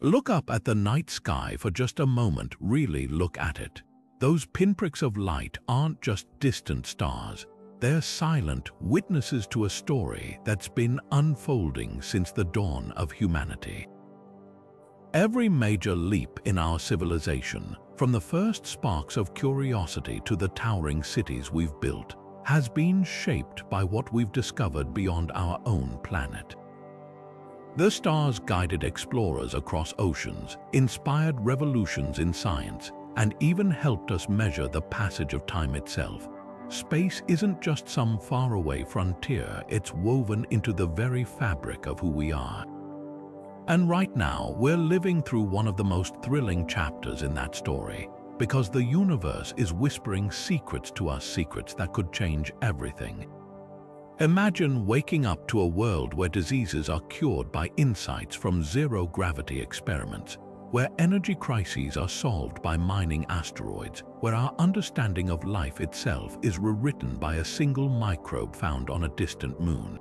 Look up at the night sky for just a moment, really look at it. Those pinpricks of light aren't just distant stars. They're silent witnesses to a story that's been unfolding since the dawn of humanity. Every major leap in our civilization, from the first sparks of curiosity to the towering cities we've built, has been shaped by what we've discovered beyond our own planet. The stars guided explorers across oceans, inspired revolutions in science, and even helped us measure the passage of time itself. Space isn't just some faraway frontier, it's woven into the very fabric of who we are. And right now, we're living through one of the most thrilling chapters in that story, because the universe is whispering secrets to us, secrets that could change everything. Imagine waking up to a world where diseases are cured by insights from zero-gravity experiments, where energy crises are solved by mining asteroids, where our understanding of life itself is rewritten by a single microbe found on a distant moon.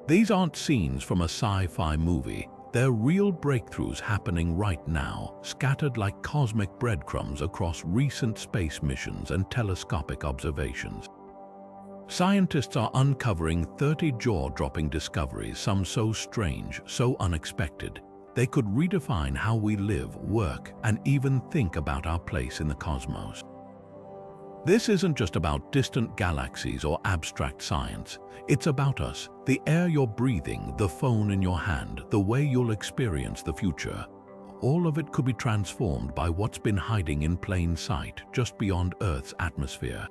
These aren't scenes from a sci-fi movie. They're real breakthroughs happening right now, scattered like cosmic breadcrumbs across recent space missions and telescopic observations. Scientists are uncovering 30 jaw-dropping discoveries, some so strange, so unexpected, they could redefine how we live, work, and even think about our place in the cosmos. This isn't just about distant galaxies or abstract science. It's about us, the air you're breathing, the phone in your hand, the way you'll experience the future. All of it could be transformed by what's been hiding in plain sight just beyond Earth's atmosphere.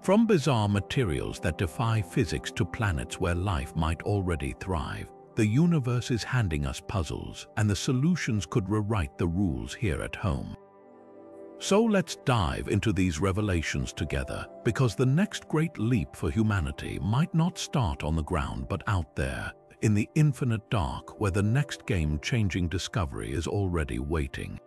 From bizarre materials that defy physics to planets where life might already thrive, the universe is handing us puzzles, and the solutions could rewrite the rules here at home. So let's dive into these revelations together, because the next great leap for humanity might not start on the ground but out there, in the infinite dark, where the next game-changing discovery is already waiting.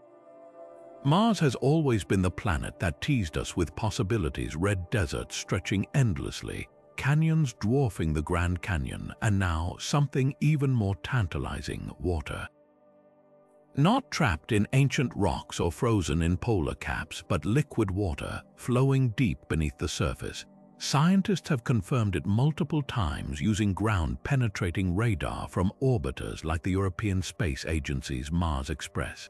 Mars has always been the planet that teased us with possibilities: red deserts stretching endlessly, canyons dwarfing the Grand Canyon, and now something even more tantalizing: water. Not trapped in ancient rocks or frozen in polar caps, but liquid water flowing deep beneath the surface. Scientists have confirmed it multiple times using ground-penetrating radar from orbiters like the European Space Agency's Mars Express.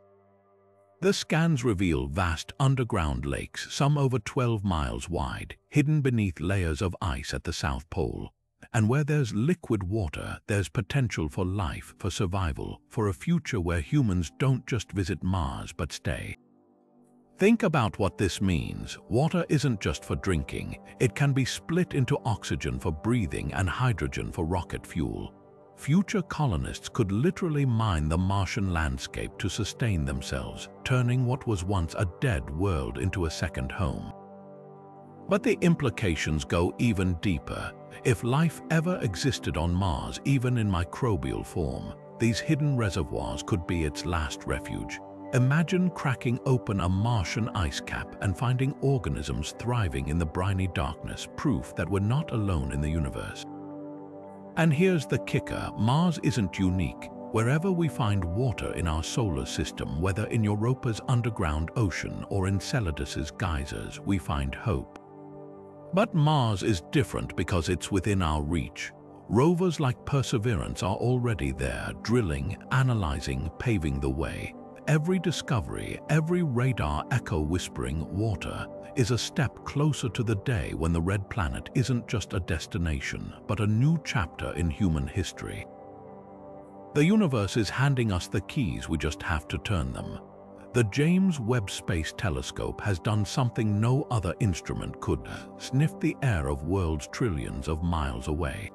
The scans reveal vast underground lakes, some over 12 miles wide, hidden beneath layers of ice at the South Pole. And where there's liquid water, there's potential for life, for survival, for a future where humans don't just visit Mars but stay. Think about what this means. Water isn't just for drinking. It can be split into oxygen for breathing and hydrogen for rocket fuel. Future colonists could literally mine the Martian landscape to sustain themselves, turning what was once a dead world into a second home. But the implications go even deeper. If life ever existed on Mars, even in microbial form, these hidden reservoirs could be its last refuge. Imagine cracking open a Martian ice cap and finding organisms thriving in the briny darkness, proof that we're not alone in the universe. And here's the kicker: Mars isn't unique. Wherever we find water in our solar system, whether in Europa's underground ocean or in Enceladus's geysers, we find hope. But Mars is different because it's within our reach. Rovers like Perseverance are already there, drilling, analyzing, paving the way. Every discovery, every radar echo whispering water, is a step closer to the day when the red planet isn't just a destination, but a new chapter in human history. The universe is handing us the keys, we just have to turn them. The James Webb Space Telescope has done something no other instrument could: sniff the air of worlds trillions of miles away.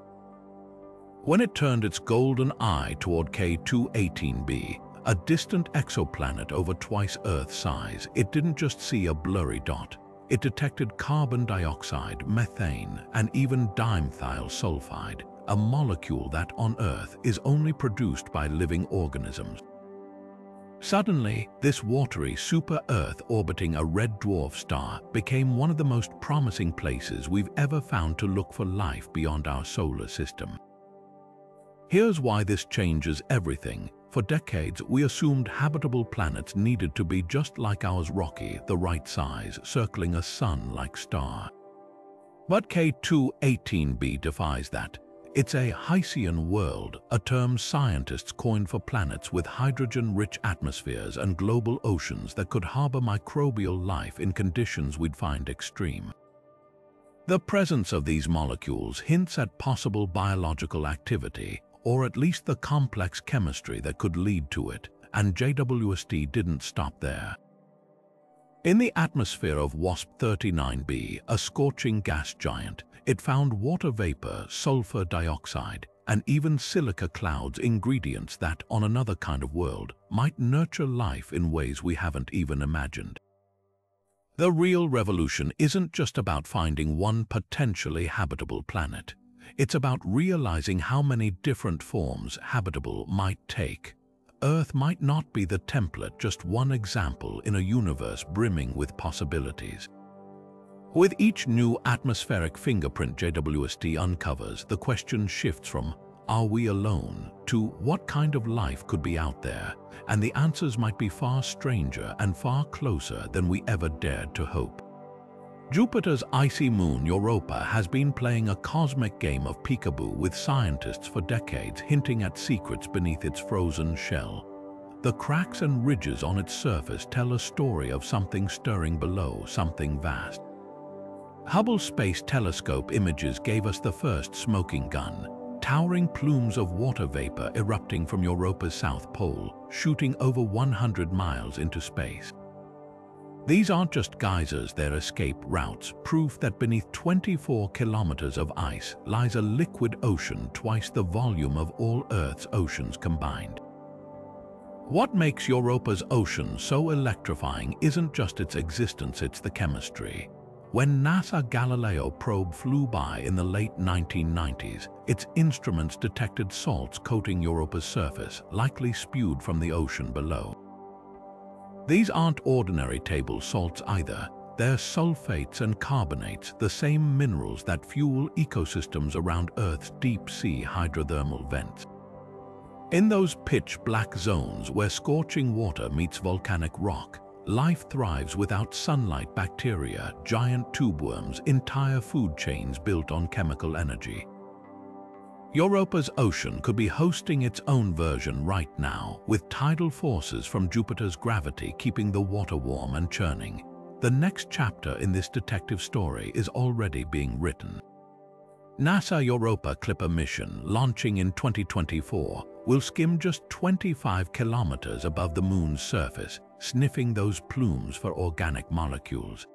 When it turned its golden eye toward K218b, a distant exoplanet over twice Earth's size, it didn't just see a blurry dot. It detected carbon dioxide, methane, and even dimethyl sulfide, a molecule that on Earth is only produced by living organisms. Suddenly, this watery super-Earth orbiting a red dwarf star became one of the most promising places we've ever found to look for life beyond our solar system. Here's why this changes everything. For decades, we assumed habitable planets needed to be just like ours, rocky, the right size, circling a sun-like star. But K218b defies that. It's a Hycean world, a term scientists coined for planets with hydrogen-rich atmospheres and global oceans that could harbor microbial life in conditions we'd find extreme. The presence of these molecules hints at possible biological activity, or at least the complex chemistry that could lead to it, and JWST didn't stop there. In the atmosphere of WSP-39b, a scorching gas giant, it found water vapor, sulfur dioxide, and even silica clouds, ingredients that, on another kind of world, might nurture life in ways we haven't even imagined. The real revolution isn't just about finding one potentially habitable planet. It's about realizing how many different forms habitable might take. Earth might not be the template, just one example in a universe brimming with possibilities. With each new atmospheric fingerprint JWST uncovers, the question shifts from "Are we alone?" to "What kind of life could be out there?" And the answers might be far stranger and far closer than we ever dared to hope. Jupiter's icy moon Europa has been playing a cosmic game of peekaboo with scientists for decades, hinting at secrets beneath its frozen shell. The cracks and ridges on its surface tell a story of something stirring below, something vast. Hubble Space Telescope images gave us the first smoking gun, towering plumes of water vapor erupting from Europa's south pole, shooting over 100 miles into space. These aren't just geysers, they're escape routes, proof that beneath 24 kilometers of ice lies a liquid ocean twice the volume of all Earth's oceans combined. What makes Europa's ocean so electrifying isn't just its existence, it's the chemistry. When NASA Galileo probe flew by in the late 1990s, its instruments detected salts coating Europa's surface, likely spewed from the ocean below. These aren't ordinary table salts either. They're sulfates and carbonates, the same minerals that fuel ecosystems around Earth's deep-sea hydrothermal vents. In those pitch-black zones where scorching water meets volcanic rock, life thrives without sunlight. Bacteria, giant tubeworms, entire food chains built on chemical energy. Europa's ocean could be hosting its own version right now, with tidal forces from Jupiter's gravity keeping the water warm and churning. The next chapter in this detective story is already being written. NASA Europa Clipper mission, launching in 2024, will skim just 25 kilometers above the moon's surface, sniffing those plumes for organic molecules.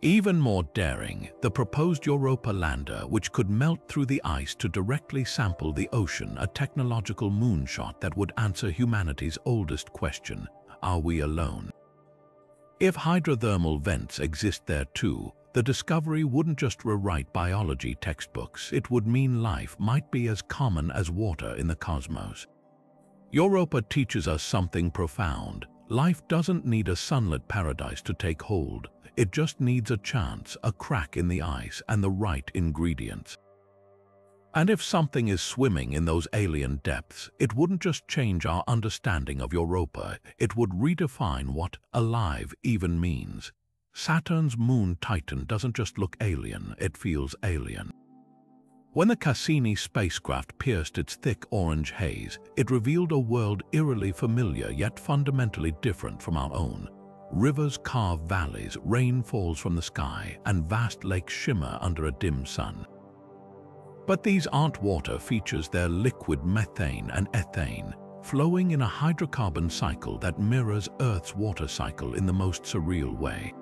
Even more daring, the proposed Europa lander, which could melt through the ice to directly sample the ocean, a technological moonshot that would answer humanity's oldest question: are we alone? If hydrothermal vents exist there too, the discovery wouldn't just rewrite biology textbooks, it would mean life might be as common as water in the cosmos. Europa teaches us something profound. Life doesn't need a sunlit paradise to take hold. It just needs a chance, a crack in the ice, and the right ingredients. And if something is swimming in those alien depths, it wouldn't just change our understanding of Europa, it would redefine what alive even means. Saturn's moon Titan doesn't just look alien, it feels alien. When the Cassini spacecraft pierced its thick orange haze, it revealed a world eerily familiar yet fundamentally different from our own. Rivers carve valleys, rain falls from the sky, and vast lakes shimmer under a dim sun. But these aren't water features, they're liquid methane and ethane, flowing in a hydrocarbon cycle that mirrors Earth's water cycle in the most surreal way.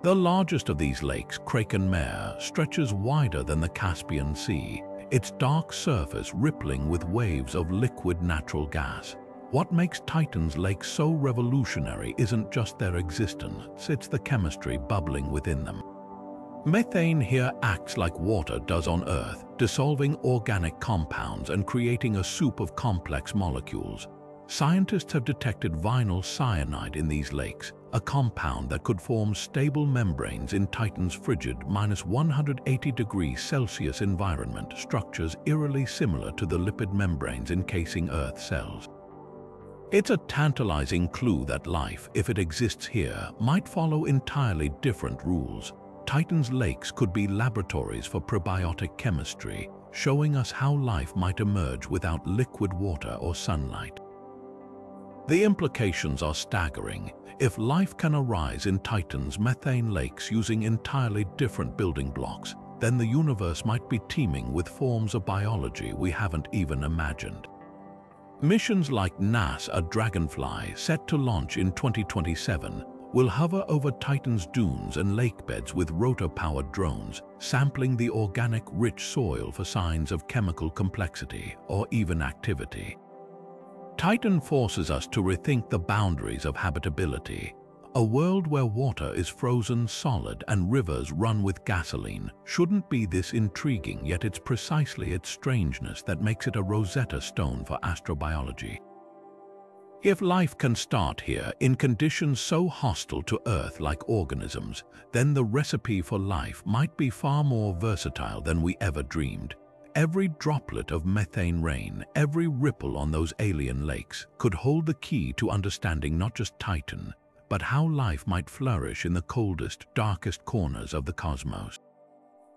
The largest of these lakes, Kraken Mare, stretches wider than the Caspian Sea, its dark surface rippling with waves of liquid natural gas. What makes Titan's lakes so revolutionary isn't just their existence, it's the chemistry bubbling within them. Methane here acts like water does on Earth, dissolving organic compounds and creating a soup of complex molecules. Scientists have detected vinyl cyanide in these lakes, a compound that could form stable membranes in Titan's frigid -180°C environment, structures eerily similar to the lipid membranes encasing Earth cells. It's a tantalizing clue that life, if it exists here, might follow entirely different rules. Titan's lakes could be laboratories for probiotic chemistry, showing us how life might emerge without liquid water or sunlight. The implications are staggering. If life can arise in Titan's methane lakes using entirely different building blocks, then the universe might be teeming with forms of biology we haven't even imagined. Missions like NASA Dragonfly, set to launch in 2027, will hover over Titan's dunes and lakebeds with rotor-powered drones, sampling the organic, rich soil for signs of chemical complexity or even activity. Titan forces us to rethink the boundaries of habitability. A world where water is frozen solid and rivers run with gasoline shouldn't be this intriguing, yet it's precisely its strangeness that makes it a Rosetta Stone for astrobiology. If life can start here in conditions so hostile to Earth-like organisms, then the recipe for life might be far more versatile than we ever dreamed. Every droplet of methane rain, every ripple on those alien lakes could hold the key to understanding not just Titan, but how life might flourish in the coldest, darkest corners of the cosmos.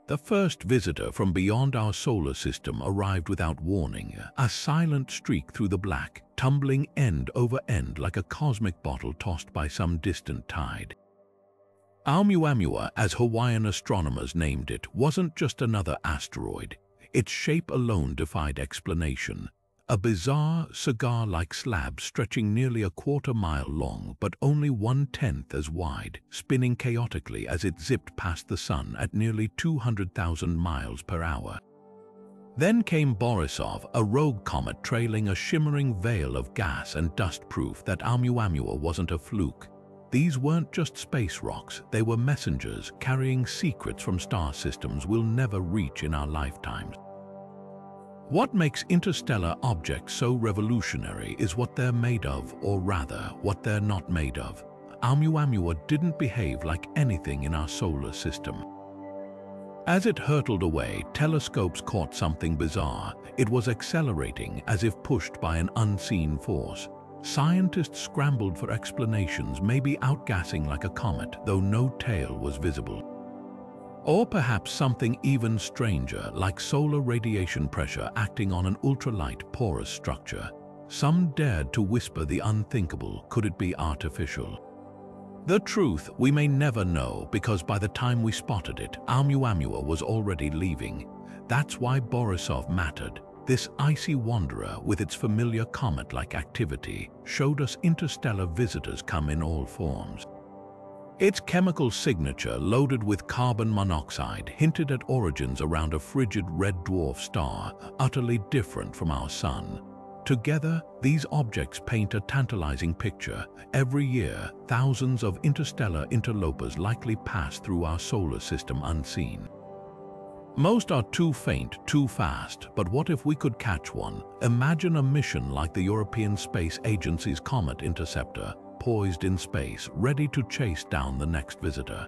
The first visitor from beyond our solar system arrived without warning, a silent streak through the black, tumbling end over end like a cosmic bottle tossed by some distant tide. Oumuamua, as Hawaiian astronomers named it, wasn't just another asteroid. Its shape alone defied explanation. A bizarre, cigar-like slab stretching nearly a quarter-mile long but only 1/10 as wide, spinning chaotically as it zipped past the sun at nearly 200,000 miles per hour. Then came Borisov, a rogue comet trailing a shimmering veil of gas and dust, proof that Oumuamua wasn't a fluke. These weren't just space rocks, they were messengers carrying secrets from star systems we'll never reach in our lifetimes. What makes interstellar objects so revolutionary is what they're made of, or rather, what they're not made of. Oumuamua didn't behave like anything in our solar system. As it hurtled away, telescopes caught something bizarre. It was accelerating as if pushed by an unseen force. Scientists scrambled for explanations, maybe outgassing like a comet, though no tail was visible. Or perhaps something even stranger, like solar radiation pressure acting on an ultralight porous structure. Some dared to whisper the unthinkable. Could it be artificial? The truth we may never know, because by the time we spotted it, Oumuamua was already leaving. That's why Borisov mattered. This icy wanderer, with its familiar comet-like activity, showed us interstellar visitors come in all forms. Its chemical signature, loaded with carbon monoxide, hinted at origins around a frigid red dwarf star, utterly different from our Sun. Together, these objects paint a tantalizing picture. Every year, thousands of interstellar interlopers likely pass through our solar system unseen. Most are too faint, too fast, but what if we could catch one? Imagine a mission like the European Space Agency's Comet Interceptor, poised in space, ready to chase down the next visitor.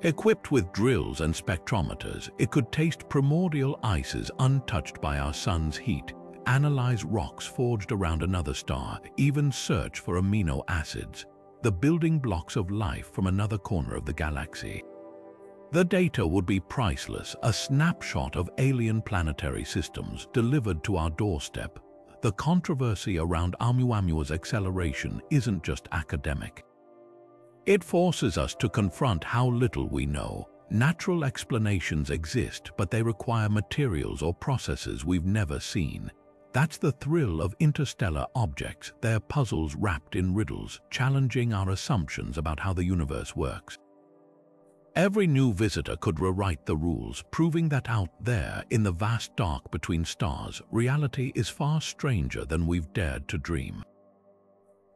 Equipped with drills and spectrometers, it could taste primordial ices untouched by our sun's heat, analyze rocks forged around another star, even search for amino acids, the building blocks of life from another corner of the galaxy. The data would be priceless, a snapshot of alien planetary systems delivered to our doorstep. The controversy around Oumuamua's acceleration isn't just academic. It forces us to confront how little we know. Natural explanations exist, but they require materials or processes we've never seen. That's the thrill of interstellar objects, their puzzles wrapped in riddles, challenging our assumptions about how the universe works. Every new visitor could rewrite the rules, proving that out there, in the vast dark between stars, reality is far stranger than we've dared to dream.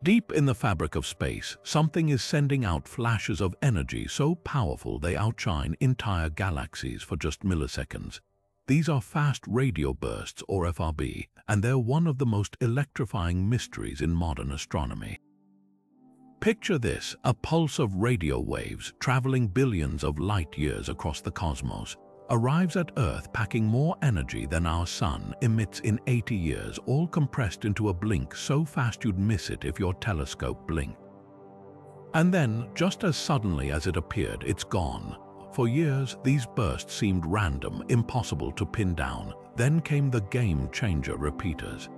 Deep in the fabric of space, something is sending out flashes of energy so powerful they outshine entire galaxies for just milliseconds. These are fast radio bursts, or FRB, and they're one of the most electrifying mysteries in modern astronomy. Picture this, a pulse of radio waves traveling billions of light-years across the cosmos, arrives at Earth packing more energy than our Sun emits in 80 years, all compressed into a blink so fast you'd miss it if your telescope blinked. And then, just as suddenly as it appeared, it's gone. For years, these bursts seemed random, impossible to pin down. Then came the game-changer repeaters.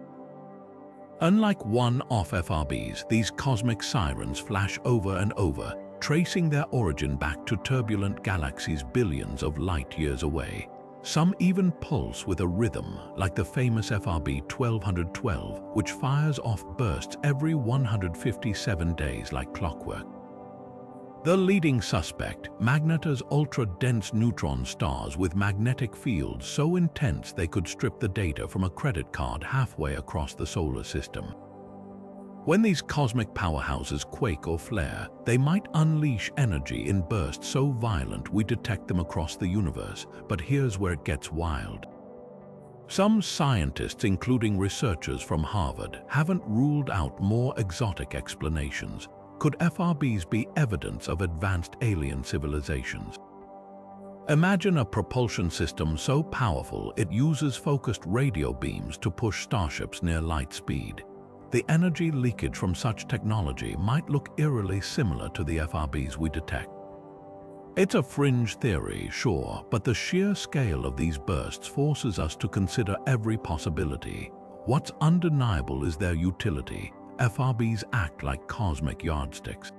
Unlike one-off FRBs, these cosmic sirens flash over and over, tracing their origin back to turbulent galaxies billions of light-years away. Some even pulse with a rhythm, like the famous FRB 1212, which fires off bursts every 157 days like clockwork. The leading suspect, Magnetar's ultra-dense neutron stars with magnetic fields so intense they could strip the data from a credit card halfway across the solar system. When these cosmic powerhouses quake or flare, they might unleash energy in bursts so violent we detect them across the universe. But here's where it gets wild. Some scientists, including researchers from Harvard, haven't ruled out more exotic explanations. Could FRBs be evidence of advanced alien civilizations? Imagine a propulsion system so powerful it uses focused radio beams to push starships near light speed. The energy leakage from such technology might look eerily similar to the FRBs we detect. It's a fringe theory, sure, but the sheer scale of these bursts forces us to consider every possibility. What's undeniable is their utility. FRBs act like cosmic yardsticks.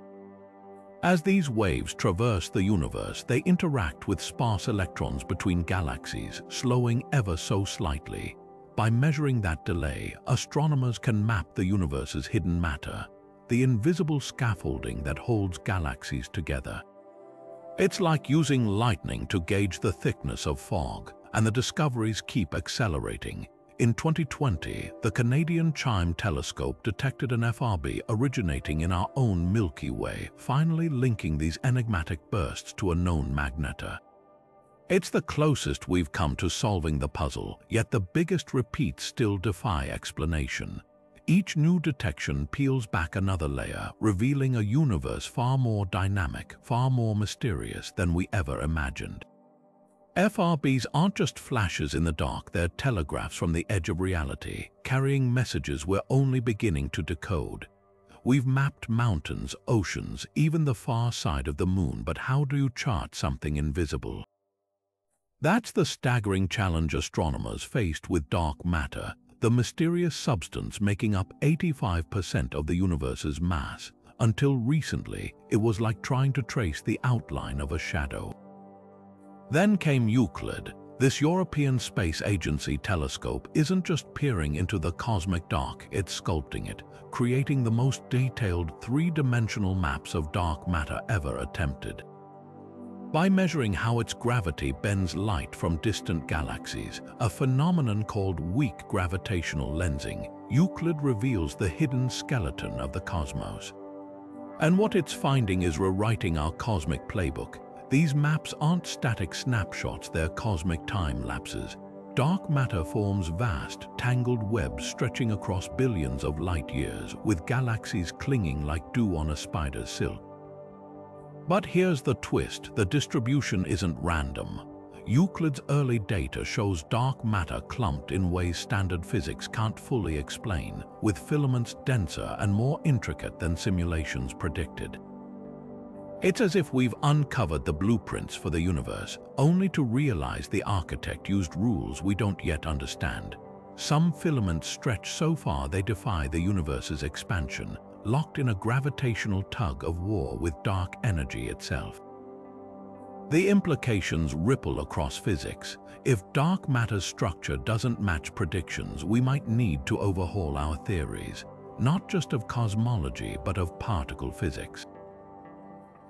As these waves traverse the universe, they interact with sparse electrons between galaxies, slowing ever so slightly. By measuring that delay, astronomers can map the universe's hidden matter, the invisible scaffolding that holds galaxies together. It's like using lightning to gauge the thickness of fog, and the discoveries keep accelerating. In 2020, the Canadian CHIME telescope detected an FRB originating in our own Milky Way, finally linking these enigmatic bursts to a known magnetar. It's the closest we've come to solving the puzzle, yet the biggest repeats still defy explanation. Each new detection peels back another layer, revealing a universe far more dynamic, far more mysterious than we ever imagined. FRBs aren't just flashes in the dark, they're telegraphs from the edge of reality, carrying messages we're only beginning to decode. We've mapped mountains, oceans, even the far side of the moon, but how do you chart something invisible? That's the staggering challenge astronomers faced with dark matter, the mysterious substance making up 85% of the universe's mass. Until recently, it was like trying to trace the outline of a shadow. Then came Euclid. This European Space Agency telescope isn't just peering into the cosmic dark, it's sculpting it, creating the most detailed three-dimensional maps of dark matter ever attempted. By measuring how its gravity bends light from distant galaxies, a phenomenon called weak gravitational lensing, Euclid reveals the hidden skeleton of the cosmos. And what it's finding is rewriting our cosmic playbook. These maps aren't static snapshots, they're cosmic time lapses. Dark matter forms vast, tangled webs stretching across billions of light years, with galaxies clinging like dew on a spider's silk. But here's the twist, the distribution isn't random. Euclid's early data shows dark matter clumped in ways standard physics can't fully explain, with filaments denser and more intricate than simulations predicted. It's as if we've uncovered the blueprints for the universe, only to realize the architect used rules we don't yet understand. Some filaments stretch so far they defy the universe's expansion, locked in a gravitational tug-of-war with dark energy itself. The implications ripple across physics. If dark matter's structure doesn't match predictions, we might need to overhaul our theories, not just of cosmology but of particle physics.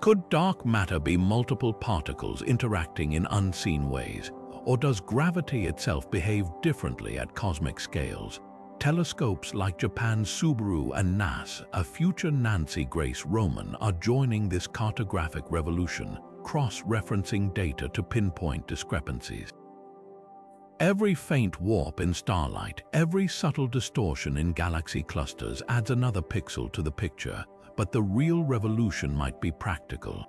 Could dark matter be multiple particles interacting in unseen ways? Or does gravity itself behave differently at cosmic scales? Telescopes like Japan's Subaru and NAS, a future Nancy Grace Roman, are joining this cartographic revolution, cross-referencing data to pinpoint discrepancies. Every faint warp in starlight, every subtle distortion in galaxy clusters adds another pixel to the picture, but the real revolution might be practical.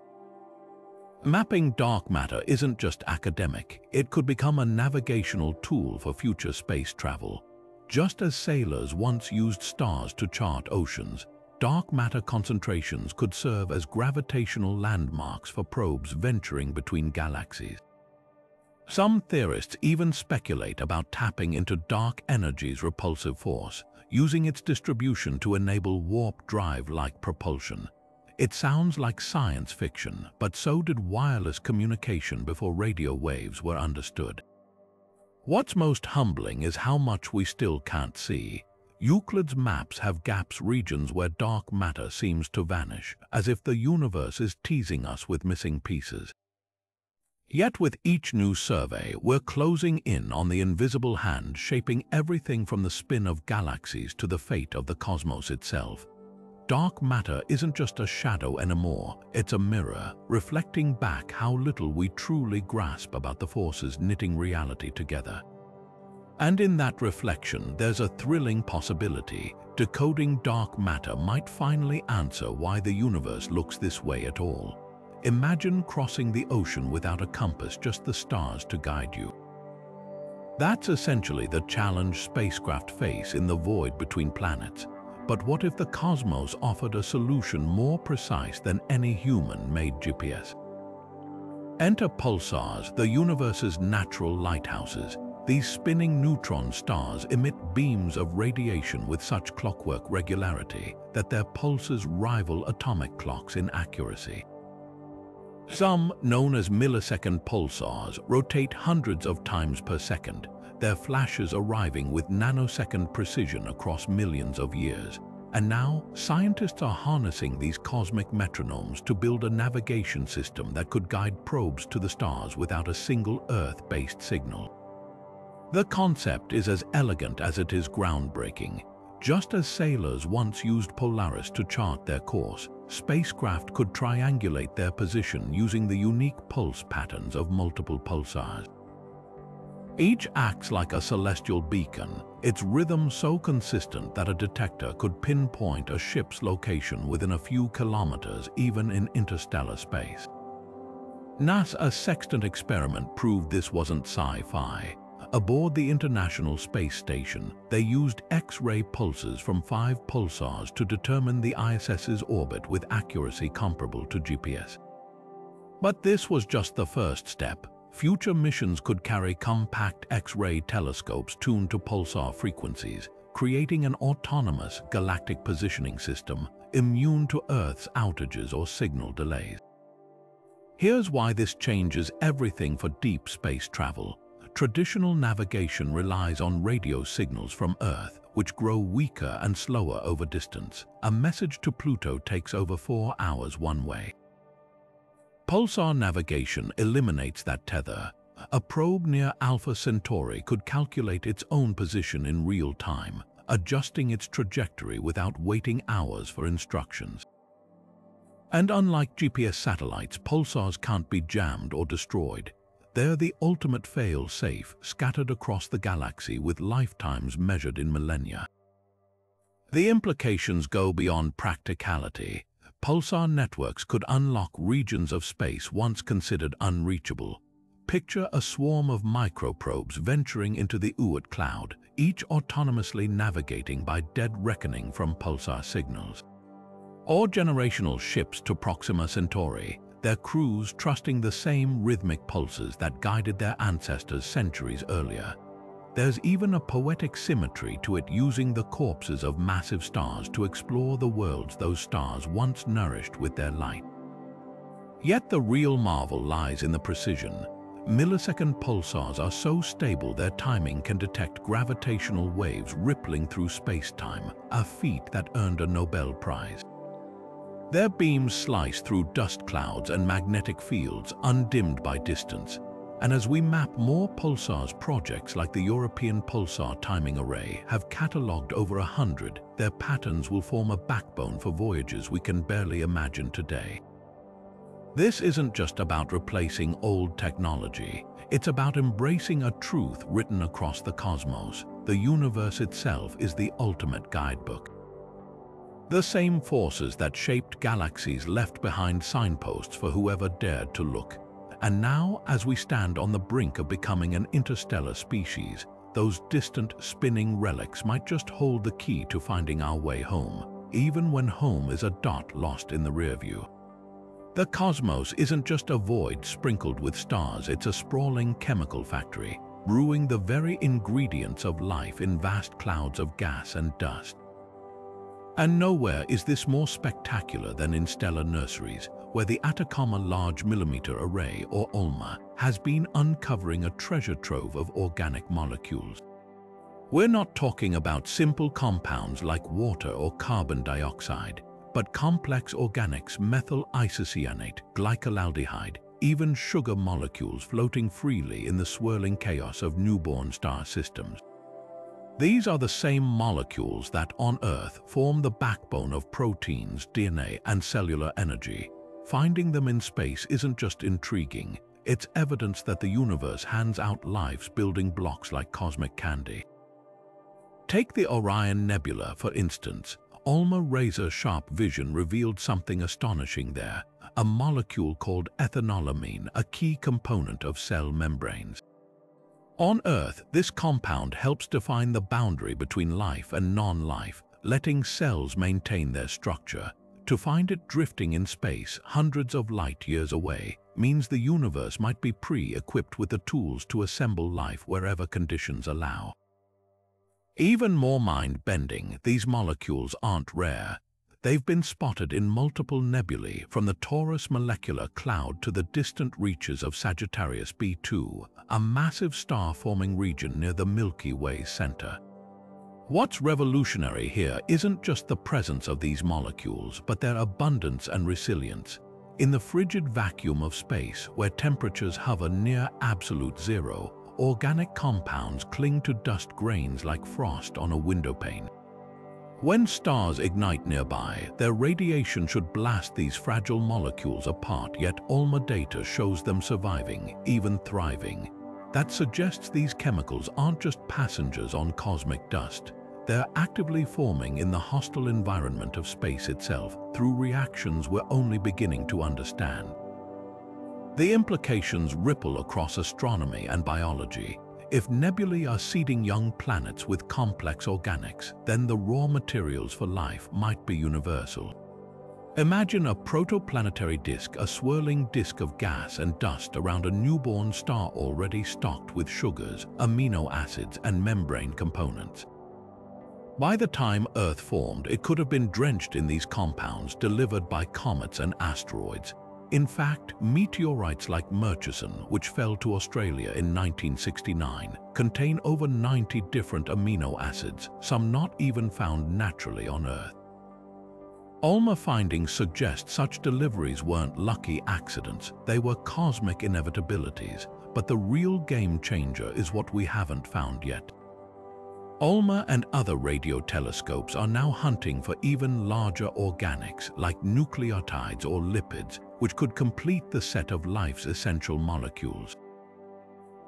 Mapping dark matter isn't just academic, it could become a navigational tool for future space travel. Just as sailors once used stars to chart oceans, dark matter concentrations could serve as gravitational landmarks for probes venturing between galaxies. Some theorists even speculate about tapping into dark energy's repulsive force, using its distribution to enable warp drive-like propulsion. It sounds like science fiction, but so did wireless communication before radio waves were understood. What's most humbling is how much we still can't see. Euclid's maps have gaps, regions where dark matter seems to vanish, as if the universe is teasing us with missing pieces. Yet with each new survey, we're closing in on the invisible hand shaping everything from the spin of galaxies to the fate of the cosmos itself. Dark matter isn't just a shadow anymore, it's a mirror, reflecting back how little we truly grasp about the forces knitting reality together. And in that reflection, there's a thrilling possibility. Decoding dark matter might finally answer why the universe looks this way at all. Imagine crossing the ocean without a compass, just the stars to guide you. That's essentially the challenge spacecraft face in the void between planets. But what if the cosmos offered a solution more precise than any human-made GPS? Enter pulsars, the universe's natural lighthouses. These spinning neutron stars emit beams of radiation with such clockwork regularity that their pulses rival atomic clocks in accuracy. Some, known as millisecond pulsars, rotate hundreds of times per second, their flashes arriving with nanosecond precision across millions of years. And now, scientists are harnessing these cosmic metronomes to build a navigation system that could guide probes to the stars without a single Earth-based signal. The concept is as elegant as it is groundbreaking. Just as sailors once used Polaris to chart their course, spacecraft could triangulate their position using the unique pulse patterns of multiple pulsars. Each acts like a celestial beacon, its rhythm so consistent that a detector could pinpoint a ship's location within a few kilometers, even in interstellar space. NASA's Sextant experiment proved this wasn't sci-fi. Aboard the International Space Station, they used X-ray pulses from 5 pulsars to determine the ISS's orbit with accuracy comparable to GPS. But this was just the first step. Future missions could carry compact X-ray telescopes tuned to pulsar frequencies, creating an autonomous galactic positioning system immune to Earth's outages or signal delays. Here's why this changes everything for deep space travel. Traditional navigation relies on radio signals from Earth, which grow weaker and slower over distance. A message to Pluto takes over 4 hours one way. Pulsar navigation eliminates that tether. A probe near Alpha Centauri could calculate its own position in real time, adjusting its trajectory without waiting hours for instructions. And unlike GPS satellites, pulsars can't be jammed or destroyed. They're the ultimate fail-safe, scattered across the galaxy with lifetimes measured in millennia. The implications go beyond practicality. Pulsar networks could unlock regions of space once considered unreachable. Picture a swarm of microprobes venturing into the Oort cloud, each autonomously navigating by dead reckoning from pulsar signals. Or generational ships to Proxima Centauri, their crews trusting the same rhythmic pulses that guided their ancestors centuries earlier. There's even a poetic symmetry to it, using the corpses of massive stars to explore the worlds those stars once nourished with their light. Yet the real marvel lies in the precision. Millisecond pulsars are so stable their timing can detect gravitational waves rippling through space-time, a feat that earned a Nobel Prize. Their beams slice through dust clouds and magnetic fields undimmed by distance. And as we map more pulsars, projects like the European Pulsar Timing Array have catalogued over 100. Their patterns will form a backbone for voyages we can barely imagine today. This isn't just about replacing old technology. It's about embracing a truth written across the cosmos. The universe itself is the ultimate guidebook. The same forces that shaped galaxies left behind signposts for whoever dared to look. And now, as we stand on the brink of becoming an interstellar species, those distant spinning relics might just hold the key to finding our way home, even when home is a dot lost in the rearview. The cosmos isn't just a void sprinkled with stars, it's a sprawling chemical factory, brewing the very ingredients of life in vast clouds of gas and dust. And nowhere is this more spectacular than in stellar nurseries, where the Atacama Large Millimeter Array, or ULMA, has been uncovering a treasure trove of organic molecules. We're not talking about simple compounds like water or carbon dioxide, but complex organics, methyl isocyanate, glycolaldehyde, even sugar molecules floating freely in the swirling chaos of newborn star systems. These are the same molecules that, on Earth, form the backbone of proteins, DNA, and cellular energy. Finding them in space isn't just intriguing, it's evidence that the universe hands out life's building blocks like cosmic candy. Take the Orion Nebula, for instance. ULMA razor-sharp vision revealed something astonishing there, a molecule called ethanolamine, a key component of cell membranes. On Earth, this compound helps define the boundary between life and non-life, letting cells maintain their structure. To find it drifting in space hundreds of light years away means the universe might be pre-equipped with the tools to assemble life wherever conditions allow. Even more mind-bending, these molecules aren't rare. They've been spotted in multiple nebulae, from the Taurus molecular cloud to the distant reaches of Sagittarius B2, a massive star-forming region near the Milky Way's center. What's revolutionary here isn't just the presence of these molecules, but their abundance and resilience. In the frigid vacuum of space, where temperatures hover near absolute zero, organic compounds cling to dust grains like frost on a windowpane. When stars ignite nearby, their radiation should blast these fragile molecules apart, yet ULMA data shows them surviving, even thriving. That suggests these chemicals aren't just passengers on cosmic dust. They're actively forming in the hostile environment of space itself through reactions we're only beginning to understand. The implications ripple across astronomy and biology. If nebulae are seeding young planets with complex organics, then the raw materials for life might be universal. Imagine a protoplanetary disk, a swirling disk of gas and dust around a newborn star already stocked with sugars, amino acids, and membrane components. By the time Earth formed, it could have been drenched in these compounds delivered by comets and asteroids. In fact, meteorites like Murchison, which fell to Australia in 1969, contain over 90 different amino acids, some not even found naturally on Earth. ULMA findings suggest such deliveries weren't lucky accidents, they were cosmic inevitabilities, but the real game changer is what we haven't found yet. ULMA and other radio telescopes are now hunting for even larger organics like nucleotides or lipids, which could complete the set of life's essential molecules.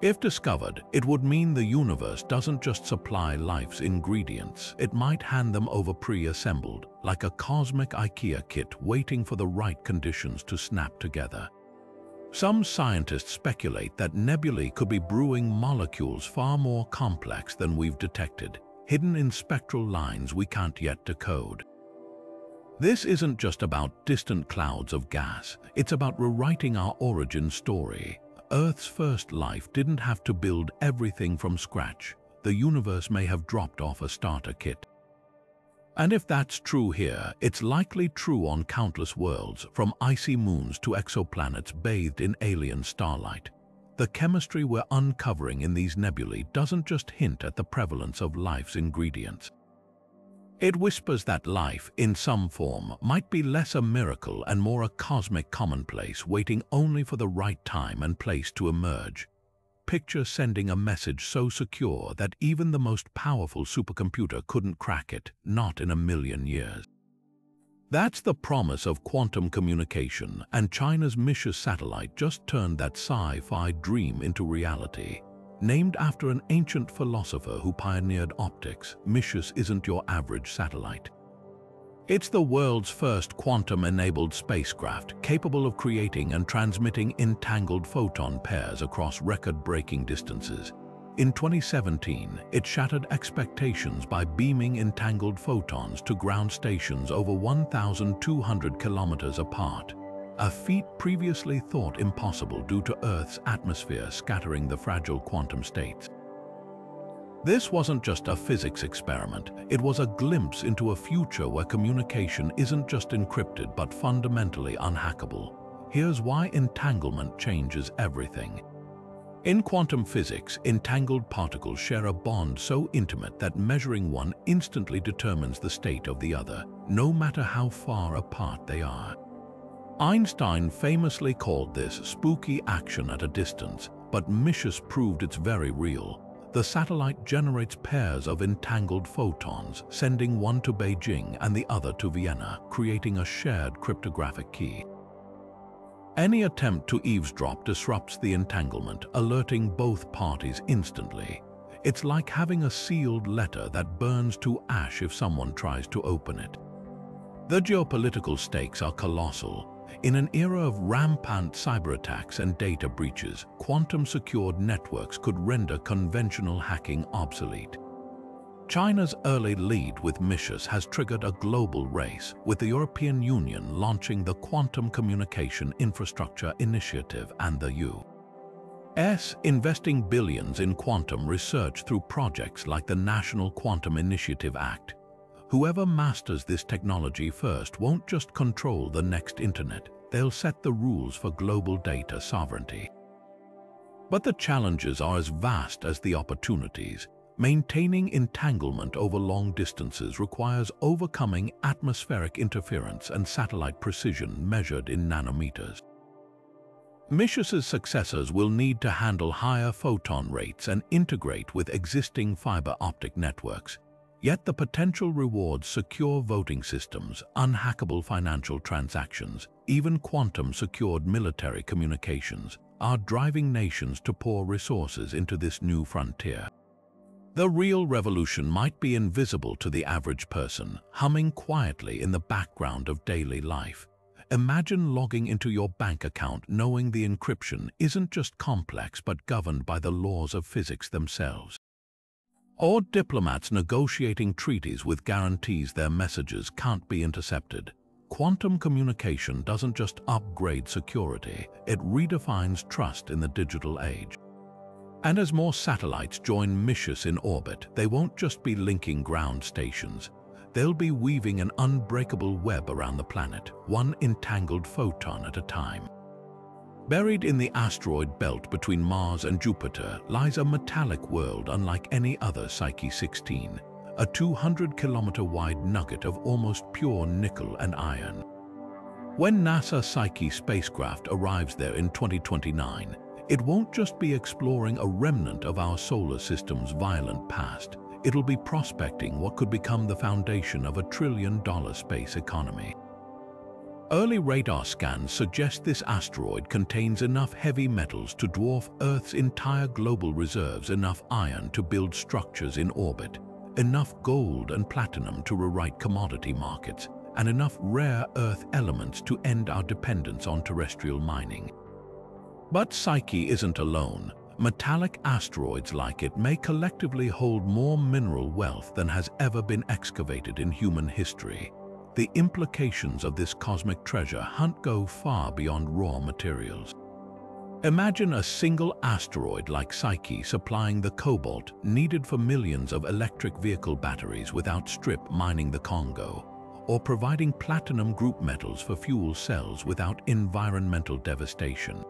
If discovered, it would mean the universe doesn't just supply life's ingredients, it might hand them over pre-assembled, like a cosmic IKEA kit waiting for the right conditions to snap together. Some scientists speculate that nebulae could be brewing molecules far more complex than we've detected, hidden in spectral lines we can't yet decode. This isn't just about distant clouds of gas, it's about rewriting our origin story. Earth's first life didn't have to build everything from scratch. The universe may have dropped off a starter kit. And if that's true here, it's likely true on countless worlds, from icy moons to exoplanets bathed in alien starlight. The chemistry we're uncovering in these nebulae doesn't just hint at the prevalence of life's ingredients. It whispers that life, in some form, might be less a miracle and more a cosmic commonplace waiting only for the right time and place to emerge. Picture sending a message so secure that even the most powerful supercomputer couldn't crack it, not in a million years. That's the promise of quantum communication, and China's MISHUS satellite just turned that sci-fi dream into reality. Named after an ancient philosopher who pioneered optics, MISHUS isn't your average satellite. It's the world's first quantum-enabled spacecraft capable of creating and transmitting entangled photon pairs across record-breaking distances. In 2017, it shattered expectations by beaming entangled photons to ground stations over 1,200 kilometers apart, a feat previously thought impossible due to Earth's atmosphere scattering the fragile quantum states. This wasn't just a physics experiment, it was a glimpse into a future where communication isn't just encrypted but fundamentally unhackable. Here's why entanglement changes everything. In quantum physics, entangled particles share a bond so intimate that measuring one instantly determines the state of the other, no matter how far apart they are. Einstein famously called this spooky action at a distance, but MISHUS proved it's very real. The satellite generates pairs of entangled photons, sending one to Beijing and the other to Vienna, creating a shared cryptographic key. Any attempt to eavesdrop disrupts the entanglement, alerting both parties instantly. It's like having a sealed letter that burns to ash if someone tries to open it. The geopolitical stakes are colossal. In an era of rampant cyberattacks and data breaches, quantum-secured networks could render conventional hacking obsolete. China's early lead with MISHUS has triggered a global race, with the European Union launching the Quantum Communication Infrastructure Initiative and the U.S. investing billions in quantum research through projects like the National Quantum Initiative Act. Whoever masters this technology first won't just control the next internet, they'll set the rules for global data sovereignty. But the challenges are as vast as the opportunities. Maintaining entanglement over long distances requires overcoming atmospheric interference and satellite precision measured in nanometers. MISHUS's successors will need to handle higher photon rates and integrate with existing fiber optic networks. Yet the potential rewards secure voting systems, unhackable financial transactions, even quantum-secured military communications are driving nations to pour resources into this new frontier. The real revolution might be invisible to the average person, humming quietly in the background of daily life. Imagine logging into your bank account knowing the encryption isn't just complex but governed by the laws of physics themselves. Or diplomats negotiating treaties with guarantees their messages can't be intercepted. Quantum communication doesn't just upgrade security, it redefines trust in the digital age. And as more satellites join MISHUS in orbit, they won't just be linking ground stations. They'll be weaving an unbreakable web around the planet, one entangled photon at a time. Buried in the asteroid belt between Mars and Jupiter lies a metallic world unlike any other Psyche 16, a 200-kilometer-wide nugget of almost pure nickel and iron. When NASA Psyche spacecraft arrives there in 2029, it won't just be exploring a remnant of our solar system's violent past. It'll be prospecting what could become the foundation of a trillion-dollar space economy. Early radar scans suggest this asteroid contains enough heavy metals to dwarf Earth's entire global reserves, enough iron to build structures in orbit, enough gold and platinum to rewrite commodity markets, and enough rare Earth elements to end our dependence on terrestrial mining. But Psyche isn't alone. Metallic asteroids like it may collectively hold more mineral wealth than has ever been excavated in human history. The implications of this cosmic treasure hunt go far beyond raw materials. Imagine a single asteroid like Psyche supplying the cobalt needed for millions of electric vehicle batteries without strip mining the Congo, or providing platinum group metals for fuel cells without environmental devastation.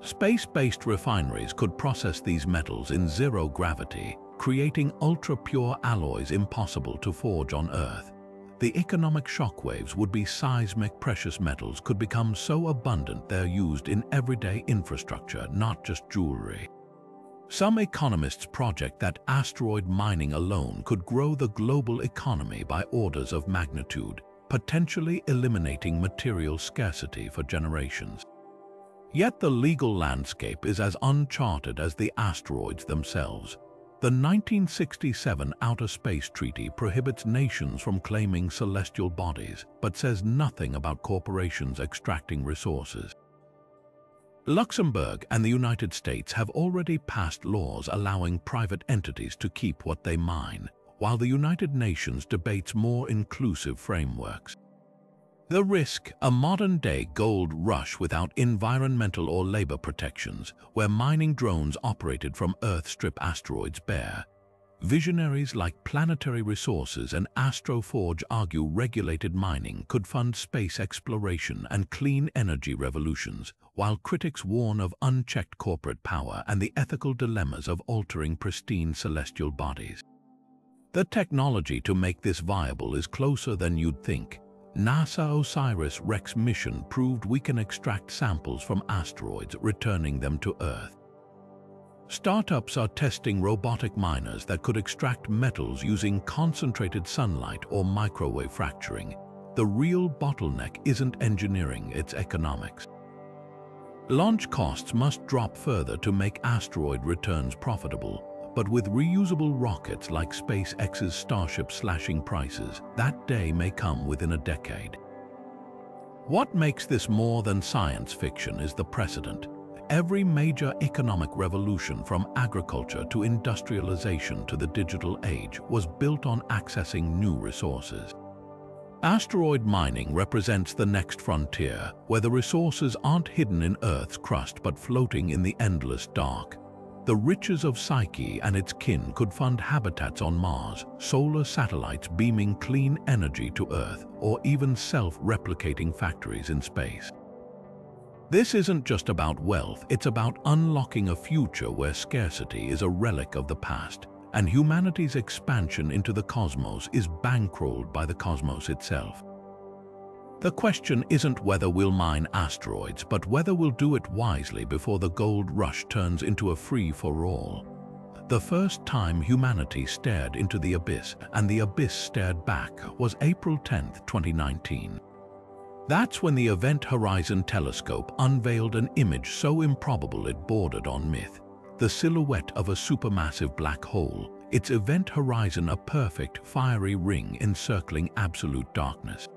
Space-based refineries could process these metals in zero gravity, creating ultra-pure alloys impossible to forge on Earth. The economic shockwaves would be seismic. Precious metals could become so abundant they're used in everyday infrastructure, not just jewelry. Some economists project that asteroid mining alone could grow the global economy by orders of magnitude. potentially eliminating material scarcity for generations. Yet the legal landscape is as uncharted as the asteroids themselves. The 1967 Outer Space Treaty prohibits nations from claiming celestial bodies, but says nothing about corporations extracting resources. Luxembourg and the United States have already passed laws allowing private entities to keep what they mine, while the United Nations debates more inclusive frameworks. The risk: a modern-day gold rush without environmental or labor protections, where mining drones operated from Earth strip asteroids bare. Visionaries like Planetary Resources and Astroforge argue regulated mining could fund space exploration and clean energy revolutions, while critics warn of unchecked corporate power and the ethical dilemmas of altering pristine celestial bodies. The technology to make this viable is closer than you'd think. NASA OSIRIS-REx mission proved we can extract samples from asteroids, returning them to Earth. Startups are testing robotic miners that could extract metals using concentrated sunlight or microwave fracturing. The real bottleneck isn't engineering, it's economics. Launch costs must drop further to make asteroid returns profitable. But with reusable rockets like SpaceX's Starship slashing prices, that day may come within a decade. What makes this more than science fiction is the precedent. Every major economic revolution, from agriculture to industrialization to the digital age, was built on accessing new resources. Asteroid mining represents the next frontier, where the resources aren't hidden in Earth's crust but floating in the endless dark. The riches of Psyche and its kin could fund habitats on Mars, solar satellites beaming clean energy to Earth, or even self-replicating factories in space. This isn't just about wealth, it's about unlocking a future where scarcity is a relic of the past, and humanity's expansion into the cosmos is bankrolled by the cosmos itself. The question isn't whether we'll mine asteroids, but whether we'll do it wisely before the gold rush turns into a free-for-all. The first time humanity stared into the abyss, and the abyss stared back, was April 10, 2019. That's when the Event Horizon Telescope unveiled an image so improbable it bordered on myth. The silhouette of a supermassive black hole, its event horizon a perfect, fiery ring encircling absolute darkness.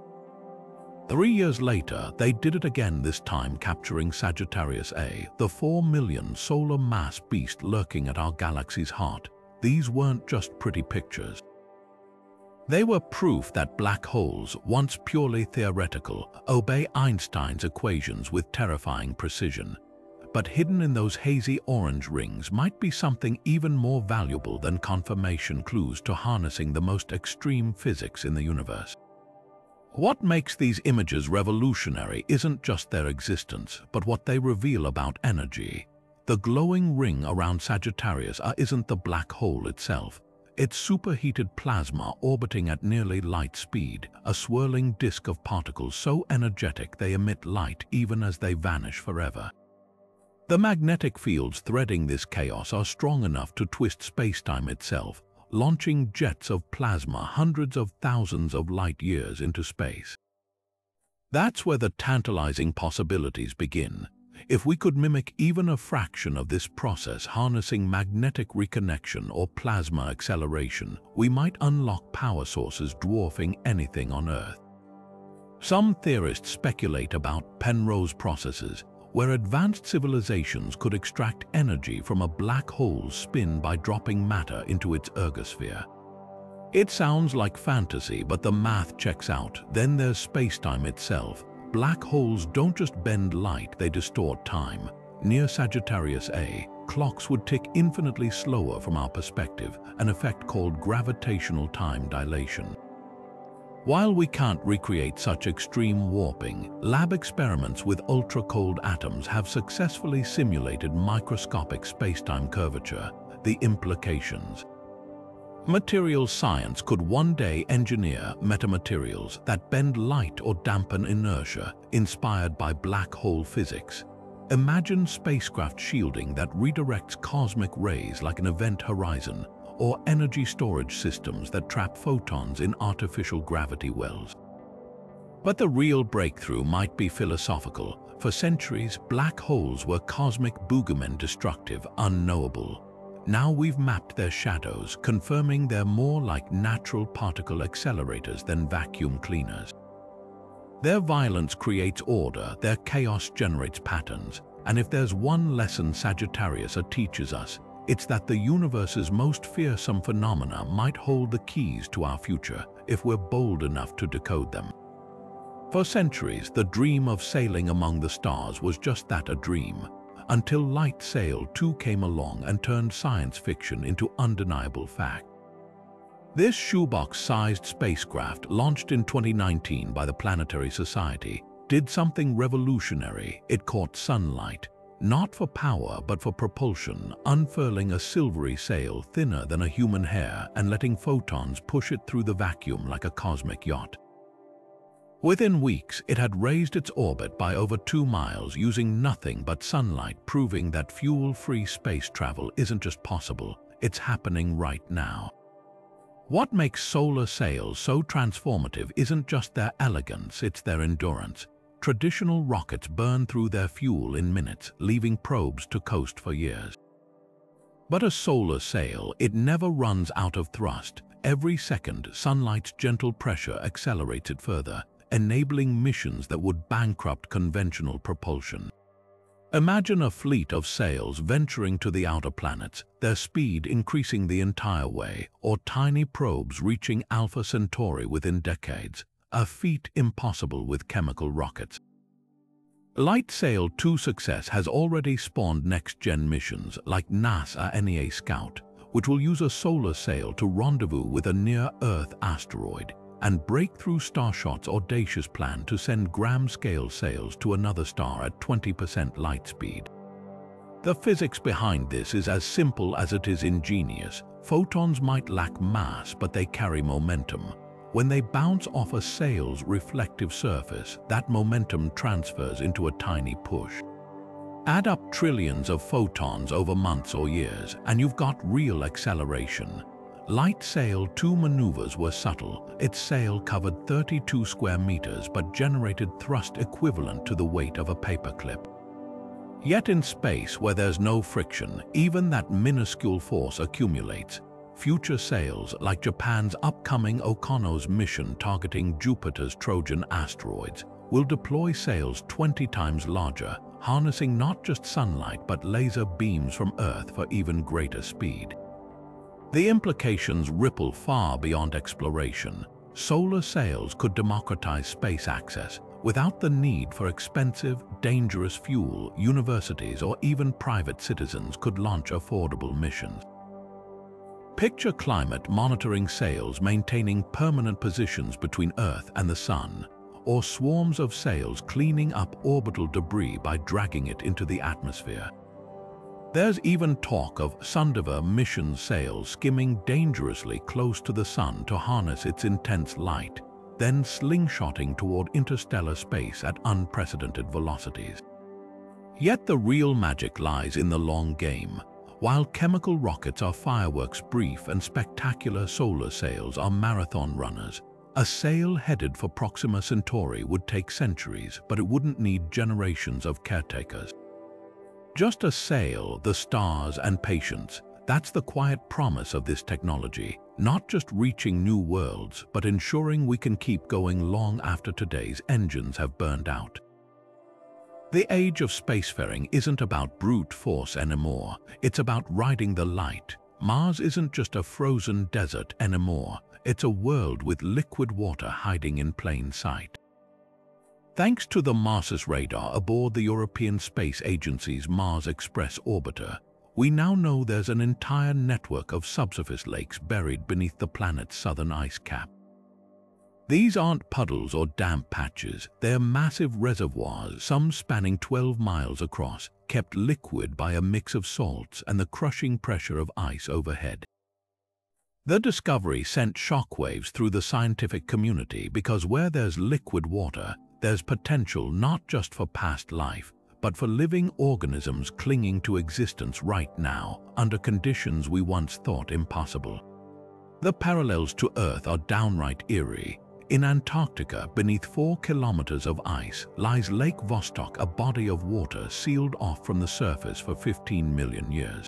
3 years later, they did it again, this time capturing Sagittarius A, the 4 million solar mass beast lurking at our galaxy's heart. These weren't just pretty pictures. They were proof that black holes, once purely theoretical, obey Einstein's equations with terrifying precision. But hidden in those hazy orange rings might be something even more valuable than confirmation clues to harnessing the most extreme physics in the universe. What makes these images revolutionary isn't just their existence, but what they reveal about energy. The glowing ring around Sagittarius isn't the black hole itself. It's superheated plasma orbiting at nearly light speed, a swirling disk of particles so energetic they emit light even as they vanish forever. The magnetic fields threading this chaos are strong enough to twist spacetime itself, launching jets of plasma hundreds of thousands of light-years into space. That's where the tantalizing possibilities begin. If we could mimic even a fraction of this process, harnessing magnetic reconnection or plasma acceleration, we might unlock power sources dwarfing anything on Earth. Some theorists speculate about Penrose processes, where advanced civilizations could extract energy from a black hole's spin by dropping matter into its ergosphere. It sounds like fantasy, but the math checks out. Then there's spacetime itself. Black holes don't just bend light, they distort time. Near Sagittarius A, clocks would tick infinitely slower from our perspective, an effect called gravitational time dilation. While we can't recreate such extreme warping, lab experiments with ultra-cold atoms have successfully simulated microscopic spacetime curvature. The implications: materials science could one day engineer metamaterials that bend light or dampen inertia, inspired by black hole physics. Imagine spacecraft shielding that redirects cosmic rays like an event horizon, or energy storage systems that trap photons in artificial gravity wells. But the real breakthrough might be philosophical. For centuries, black holes were cosmic boogeymen, destructive, unknowable. Now we've mapped their shadows, confirming they're more like natural particle accelerators than vacuum cleaners. Their violence creates order, their chaos generates patterns, and if there's one lesson Sagittarius teaches us, it's that the universe's most fearsome phenomena might hold the keys to our future if we're bold enough to decode them. For centuries, the dream of sailing among the stars was just that, a dream, until Light Sail 2 came along and turned science fiction into undeniable fact. This shoebox-sized spacecraft, launched in 2019 by the Planetary Society, did something revolutionary. It caught sunlight, not for power but for propulsion, unfurling a silvery sail thinner than a human hair and letting photons push it through the vacuum like a cosmic yacht. Within weeks, it had raised its orbit by over 2 miles using nothing but sunlight, proving that fuel-free space travel isn't just possible, it's happening right now. What makes solar sails so transformative isn't just their elegance, it's their endurance. Traditional rockets burn through their fuel in minutes, leaving probes to coast for years. But a solar sail, it never runs out of thrust. Every second, sunlight's gentle pressure accelerates it further, enabling missions that would bankrupt conventional propulsion. Imagine a fleet of sails venturing to the outer planets, their speed increasing the entire way, or tiny probes reaching Alpha Centauri within decades, a feat impossible with chemical rockets. Light Sail 2 success has already spawned next-gen missions like NASA NEA Scout, which will use a solar sail to rendezvous with a near-Earth asteroid, and Breakthrough Starshot's audacious plan to send gram-scale sails to another star at 20% light speed. The physics behind this is as simple as it is ingenious. Photons might lack mass, but they carry momentum. When they bounce off a sail's reflective surface, that momentum transfers into a tiny push. Add up trillions of photons over months or years, and you've got real acceleration. Light Sail 2 maneuvers were subtle. Its sail covered 32 square meters but generated thrust equivalent to the weight of a paperclip. Yet in space, where there's no friction, even that minuscule force accumulates. Future sails, like Japan's upcoming Okono's mission targeting Jupiter's Trojan asteroids, will deploy sails 20 times larger, harnessing not just sunlight but laser beams from Earth for even greater speed. The implications ripple far beyond exploration. Solar sails could democratize space access. Without the need for expensive, dangerous fuel, universities or even private citizens could launch affordable missions. Picture climate monitoring sails maintaining permanent positions between Earth and the Sun, or swarms of sails cleaning up orbital debris by dragging it into the atmosphere. There's even talk of Sundiva mission sails skimming dangerously close to the Sun to harness its intense light, then slingshotting toward interstellar space at unprecedented velocities. Yet the real magic lies in the long game. While chemical rockets are fireworks, brief and spectacular solar sails are marathon runners. A sail headed for Proxima Centauri would take centuries, but it wouldn't need generations of caretakers. Just a sail, the stars, and patience. That's the quiet promise of this technology, not just reaching new worlds, but ensuring we can keep going long after today's engines have burned out. The age of spacefaring isn't about brute force anymore, it's about riding the light. Mars isn't just a frozen desert anymore, it's a world with liquid water hiding in plain sight. Thanks to the Marsus radar aboard the European Space Agency's Mars Express orbiter, we now know there's an entire network of subsurface lakes buried beneath the planet's southern ice cap. These aren't puddles or damp patches, they're massive reservoirs, some spanning 12 miles across, kept liquid by a mix of salts and the crushing pressure of ice overhead. The discovery sent shockwaves through the scientific community because where there's liquid water, there's potential not just for past life, but for living organisms clinging to existence right now under conditions we once thought impossible. The parallels to Earth are downright eerie. In Antarctica, beneath 4 kilometers of ice, lies Lake Vostok, a body of water sealed off from the surface for 15 million years.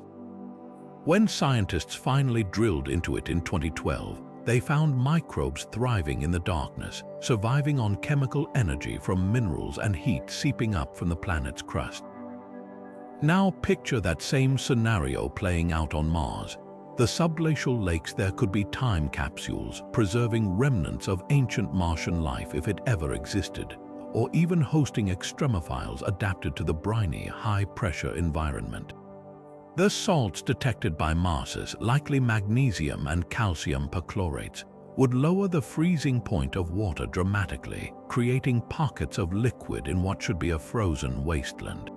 When scientists finally drilled into it in 2012, they found microbes thriving in the darkness, surviving on chemical energy from minerals and heat seeping up from the planet's crust. Now picture that same scenario playing out on Mars. The subglacial lakes there could be time capsules, preserving remnants of ancient Martian life if it ever existed, or even hosting extremophiles adapted to the briny, high-pressure environment. The salts detected by Mars, likely magnesium and calcium perchlorates, would lower the freezing point of water dramatically, creating pockets of liquid in what should be a frozen wasteland.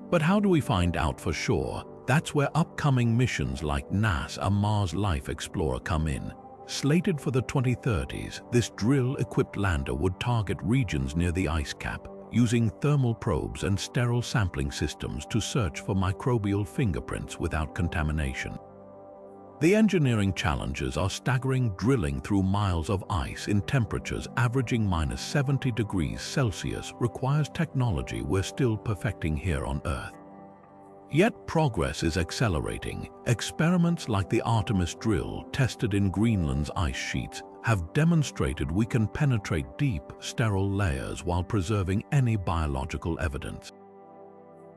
But how do we find out for sure? That's where upcoming missions like NASA Mars Life Explorer come in. Slated for the 2030s, this drill-equipped lander would target regions near the ice cap, using thermal probes and sterile sampling systems to search for microbial fingerprints without contamination. The engineering challenges are staggering. Drilling through miles of ice in temperatures averaging -70 degrees Celsius requires technology we're still perfecting here on Earth. Yet progress is accelerating. Experiments like the Artemis drill, tested in Greenland's ice sheets, have demonstrated we can penetrate deep, sterile layers while preserving any biological evidence.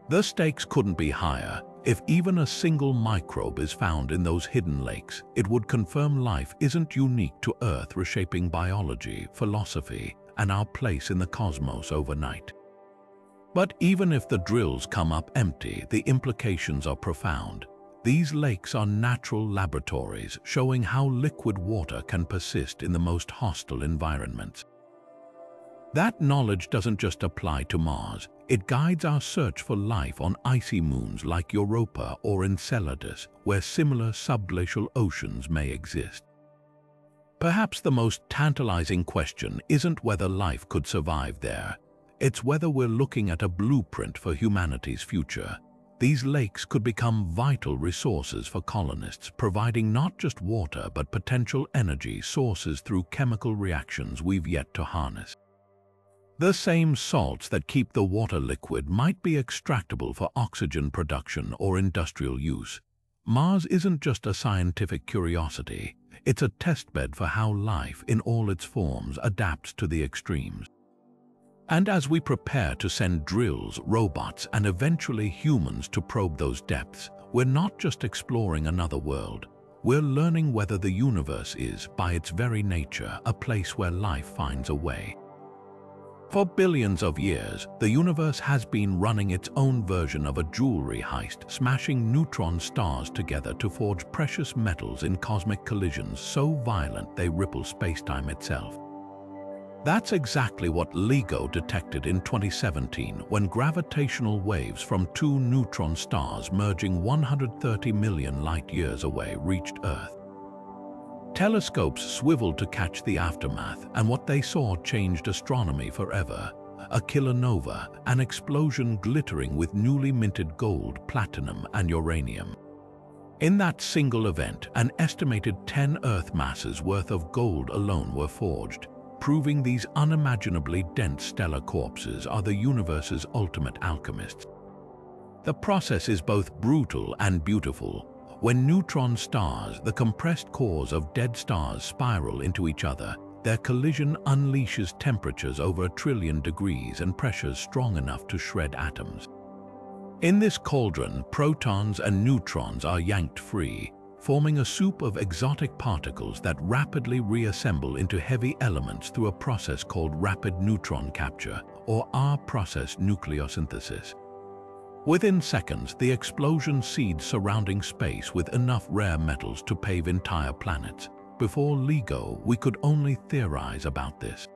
The stakes couldn't be higher. If even a single microbe is found in those hidden lakes, it would confirm life isn't unique to Earth, reshaping biology, philosophy, and our place in the cosmos overnight. But even if the drills come up empty, the implications are profound. These lakes are natural laboratories showing how liquid water can persist in the most hostile environments. That knowledge doesn't just apply to Mars, it guides our search for life on icy moons like Europa or Enceladus, where similar subglacial oceans may exist. Perhaps the most tantalizing question isn't whether life could survive there. It's whether we're looking at a blueprint for humanity's future. These lakes could become vital resources for colonists, providing not just water but potential energy sources through chemical reactions we've yet to harness. The same salts that keep the water liquid might be extractable for oxygen production or industrial use. Mars isn't just a scientific curiosity, it's a testbed for how life in all its forms adapts to the extremes. And as we prepare to send drills, robots, and eventually humans to probe those depths, we're not just exploring another world. We're learning whether the universe is, by its very nature, a place where life finds a way. For billions of years, the universe has been running its own version of a jewelry heist, smashing neutron stars together to forge precious metals in cosmic collisions so violent they ripple spacetime itself. That's exactly what LIGO detected in 2017 when gravitational waves from 2 neutron stars merging 130 million light-years away reached Earth. Telescopes swiveled to catch the aftermath, and what they saw changed astronomy forever. A kilonova, an explosion glittering with newly minted gold, platinum, and uranium. In that single event, an estimated 10 Earth masses worth of gold alone were forged, proving these unimaginably dense stellar corpses are the universe's ultimate alchemists. The process is both brutal and beautiful. When neutron stars, the compressed cores of dead stars, spiral into each other, their collision unleashes temperatures over 1 trillion degrees and pressures strong enough to shred atoms. In this cauldron, protons and neutrons are yanked free, forming a soup of exotic particles that rapidly reassemble into heavy elements through a process called rapid neutron capture, or R-process nucleosynthesis. Within seconds, the explosion seeds surrounding space with enough rare metals to pave entire planets. Before LIGO, we could only theorize about this.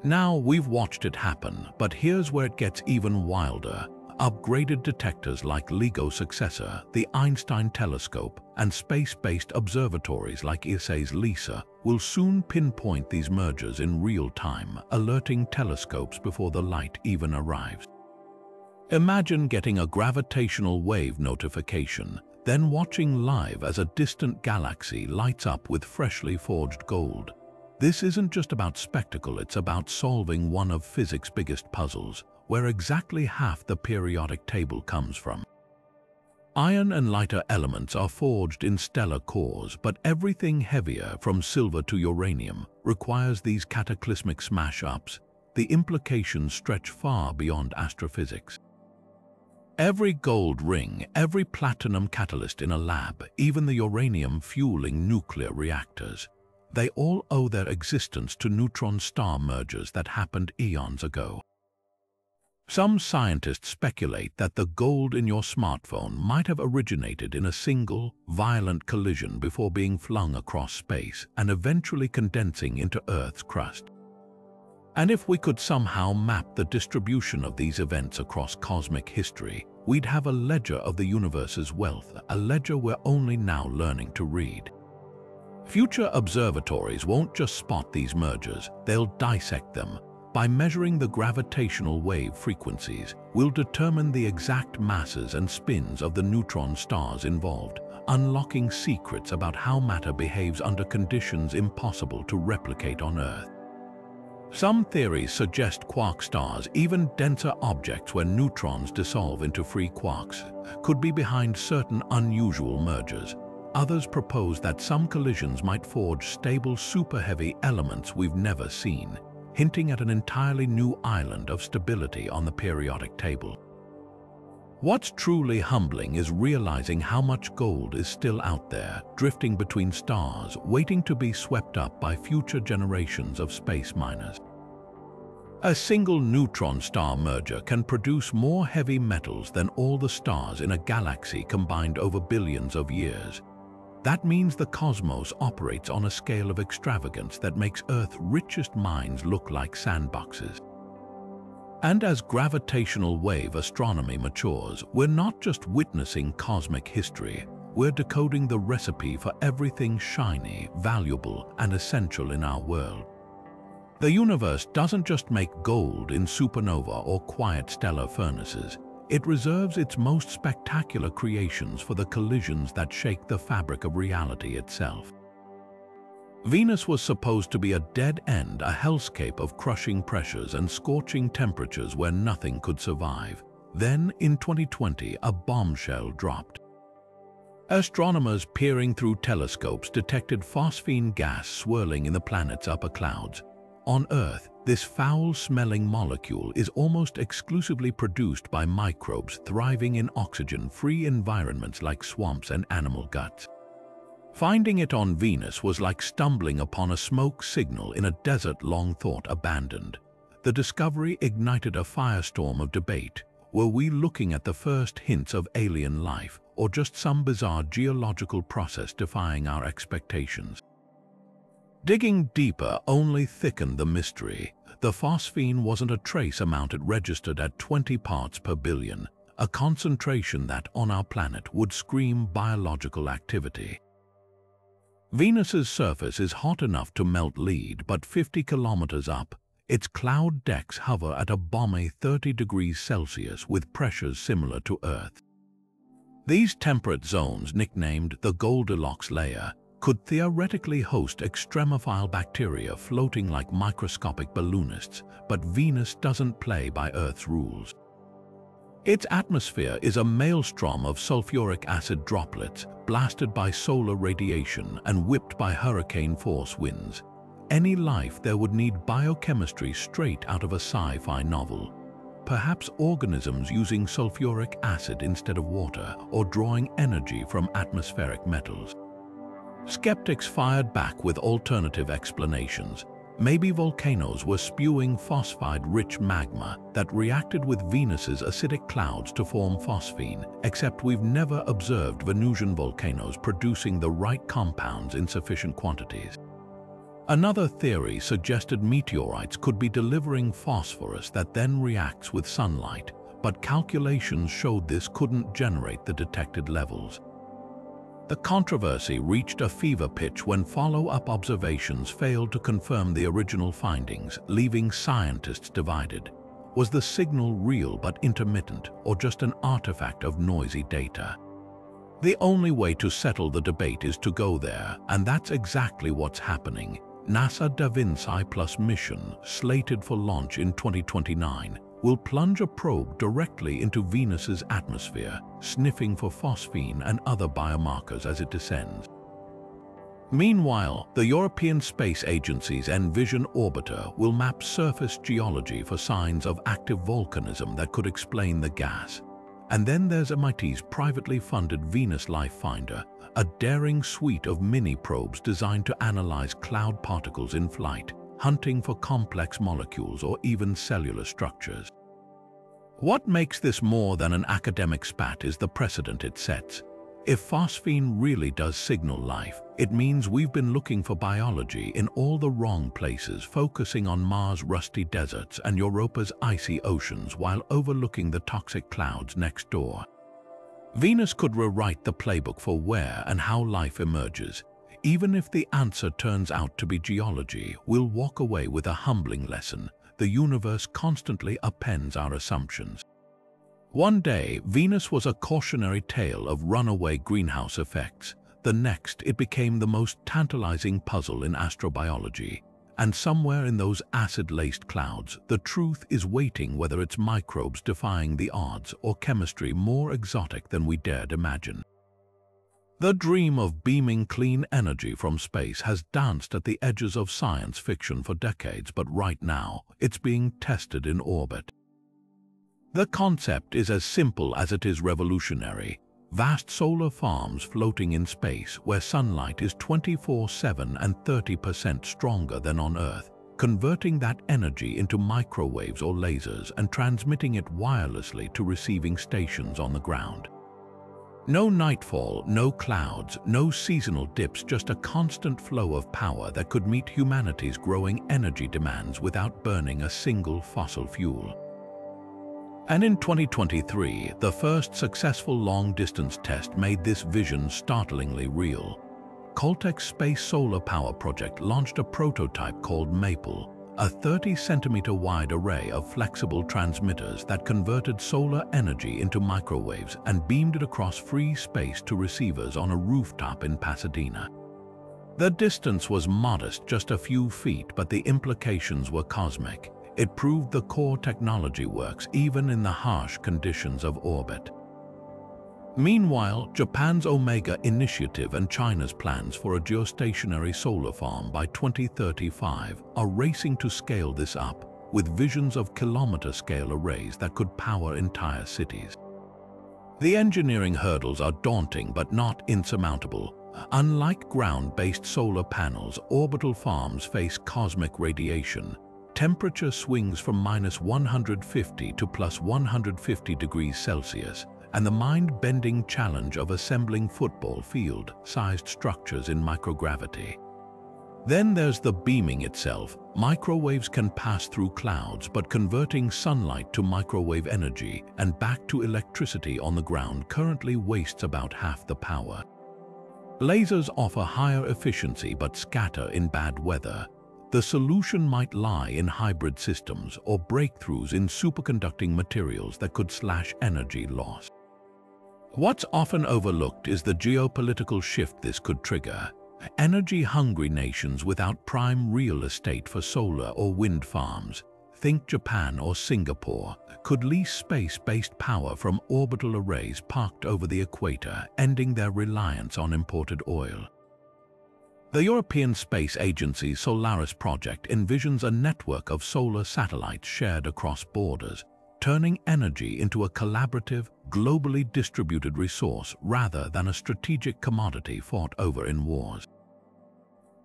Now we've watched it happen, but here's where it gets even wilder. Upgraded detectors like LIGO's successor, the Einstein telescope, and space-based observatories like ESA's LISA will soon pinpoint these mergers in real time, alerting telescopes before the light even arrives. Imagine getting a gravitational wave notification, then watching live as a distant galaxy lights up with freshly forged gold. This isn't just about spectacle, it's about solving one of physics' biggest puzzles, where exactly half the periodic table comes from. Iron and lighter elements are forged in stellar cores, but everything heavier, from silver to uranium, requires these cataclysmic smash-ups. The implications stretch far beyond astrophysics. Every gold ring, every platinum catalyst in a lab, even the uranium fueling nuclear reactors, they all owe their existence to neutron star mergers that happened eons ago. Some scientists speculate that the gold in your smartphone might have originated in a single, violent collision before being flung across space and eventually condensing into Earth's crust. And if we could somehow map the distribution of these events across cosmic history, we'd have a ledger of the universe's wealth, a ledger we're only now learning to read. Future observatories won't just spot these mergers, they'll dissect them. By measuring the gravitational wave frequencies, we'll determine the exact masses and spins of the neutron stars involved, unlocking secrets about how matter behaves under conditions impossible to replicate on Earth. Some theories suggest quark stars, even denser objects where neutrons dissolve into free quarks, could be behind certain unusual mergers. Others propose that some collisions might forge stable super-heavy elements we've never seen, hinting at an entirely new island of stability on the periodic table. What's truly humbling is realizing how much gold is still out there, drifting between stars, waiting to be swept up by future generations of space miners. A single neutron star merger can produce more heavy metals than all the stars in a galaxy combined over billions of years. That means the cosmos operates on a scale of extravagance that makes Earth's richest mines look like sandboxes. And as gravitational wave astronomy matures, we're not just witnessing cosmic history, we're decoding the recipe for everything shiny, valuable, and essential in our world. The universe doesn't just make gold in supernova or quiet stellar furnaces. It reserves its most spectacular creations for the collisions that shake the fabric of reality itself. Venus was supposed to be a dead end, a hellscape of crushing pressures and scorching temperatures where nothing could survive. Then, in 2020, a bombshell dropped. Astronomers peering through telescopes detected phosphine gas swirling in the planet's upper clouds. On Earth, this foul-smelling molecule is almost exclusively produced by microbes thriving in oxygen-free environments like swamps and animal guts. Finding it on Venus was like stumbling upon a smoke signal in a desert long thought abandoned. The discovery ignited a firestorm of debate. Were we looking at the first hints of alien life, or just some bizarre geological process defying our expectations? Digging deeper only thickened the mystery. The phosphine wasn't a trace amount. It registered at 20 parts per billion, a concentration that, on our planet, would scream biological activity. Venus's surface is hot enough to melt lead, but 50 kilometers up, its cloud decks hover at a balmy 30 degrees Celsius with pressures similar to Earth. These temperate zones, nicknamed the Goldilocks layer, could theoretically host extremophile bacteria floating like microscopic balloonists, but Venus doesn't play by Earth's rules. Its atmosphere is a maelstrom of sulfuric acid droplets, blasted by solar radiation and whipped by hurricane-force winds. Any life there would need biochemistry straight out of a sci-fi novel. Perhaps organisms using sulfuric acid instead of water, or drawing energy from atmospheric metals. Skeptics fired back with alternative explanations. Maybe volcanoes were spewing phosphide-rich magma that reacted with Venus's acidic clouds to form phosphine, except we've never observed Venusian volcanoes producing the right compounds in sufficient quantities. Another theory suggested meteorites could be delivering phosphorus that then reacts with sunlight, but calculations showed this couldn't generate the detected levels. The controversy reached a fever pitch when follow-up observations failed to confirm the original findings, leaving scientists divided. Was the signal real but intermittent, or just an artifact of noisy data? The only way to settle the debate is to go there, and that's exactly what's happening. NASA Da Vinci Plus mission, slated for launch in 2029, will plunge a probe directly into Venus's atmosphere, sniffing for phosphine and other biomarkers as it descends. Meanwhile, the European Space Agency's Envision orbiter will map surface geology for signs of active volcanism that could explain the gas. And then there's MIT's privately funded Venus Life Finder, a daring suite of mini-probes designed to analyze cloud particles in flight, hunting for complex molecules or even cellular structures. What makes this more than an academic spat is the precedent it sets. If phosphine really does signal life, it means we've been looking for biology in all the wrong places, focusing on Mars' rusty deserts and Europa's icy oceans while overlooking the toxic clouds next door. Venus could rewrite the playbook for where and how life emerges. Even if the answer turns out to be geology, we'll walk away with a humbling lesson. The universe constantly appends our assumptions. One day, Venus was a cautionary tale of runaway greenhouse effects. The next, it became the most tantalizing puzzle in astrobiology. And somewhere in those acid-laced clouds, the truth is waiting, whether it's microbes defying the odds or chemistry more exotic than we dared imagine. The dream of beaming clean energy from space has danced at the edges of science fiction for decades, but right now, it's being tested in orbit. The concept is as simple as it is revolutionary. Vast solar farms floating in space where sunlight is 24/7 and 30% stronger than on Earth, converting that energy into microwaves or lasers and transmitting it wirelessly to receiving stations on the ground. No nightfall, no clouds, no seasonal dips, just a constant flow of power that could meet humanity's growing energy demands without burning a single fossil fuel. And in 2023, the first successful long-distance test made this vision startlingly real. Caltech's Space Solar Power Project launched a prototype called Maple, a 30-centimeter-wide array of flexible transmitters that converted solar energy into microwaves and beamed it across free space to receivers on a rooftop in Pasadena. The distance was modest, just a few feet, but the implications were cosmic. It proved the core technology works even in the harsh conditions of orbit. Meanwhile, Japan's Omega Initiative and China's plans for a geostationary solar farm by 2035 are racing to scale this up, with visions of kilometer-scale arrays that could power entire cities. The engineering hurdles are daunting but not insurmountable. Unlike ground-based solar panels, orbital farms face cosmic radiation. Temperature swings from -150 to +150 degrees Celsius, and the mind-bending challenge of assembling football field-sized structures in microgravity. Then there's the beaming itself. Microwaves can pass through clouds, but converting sunlight to microwave energy and back to electricity on the ground currently wastes about half the power. Lasers offer higher efficiency but scatter in bad weather. The solution might lie in hybrid systems or breakthroughs in superconducting materials that could slash energy loss. What's often overlooked is the geopolitical shift this could trigger. Energy-hungry nations without prime real estate for solar or wind farms, think Japan or Singapore, could lease space-based power from orbital arrays parked over the equator, ending their reliance on imported oil. The European Space Agency's Solaris project envisions a network of solar satellites shared across borders, turning energy into a collaborative, globally distributed resource rather than a strategic commodity fought over in wars.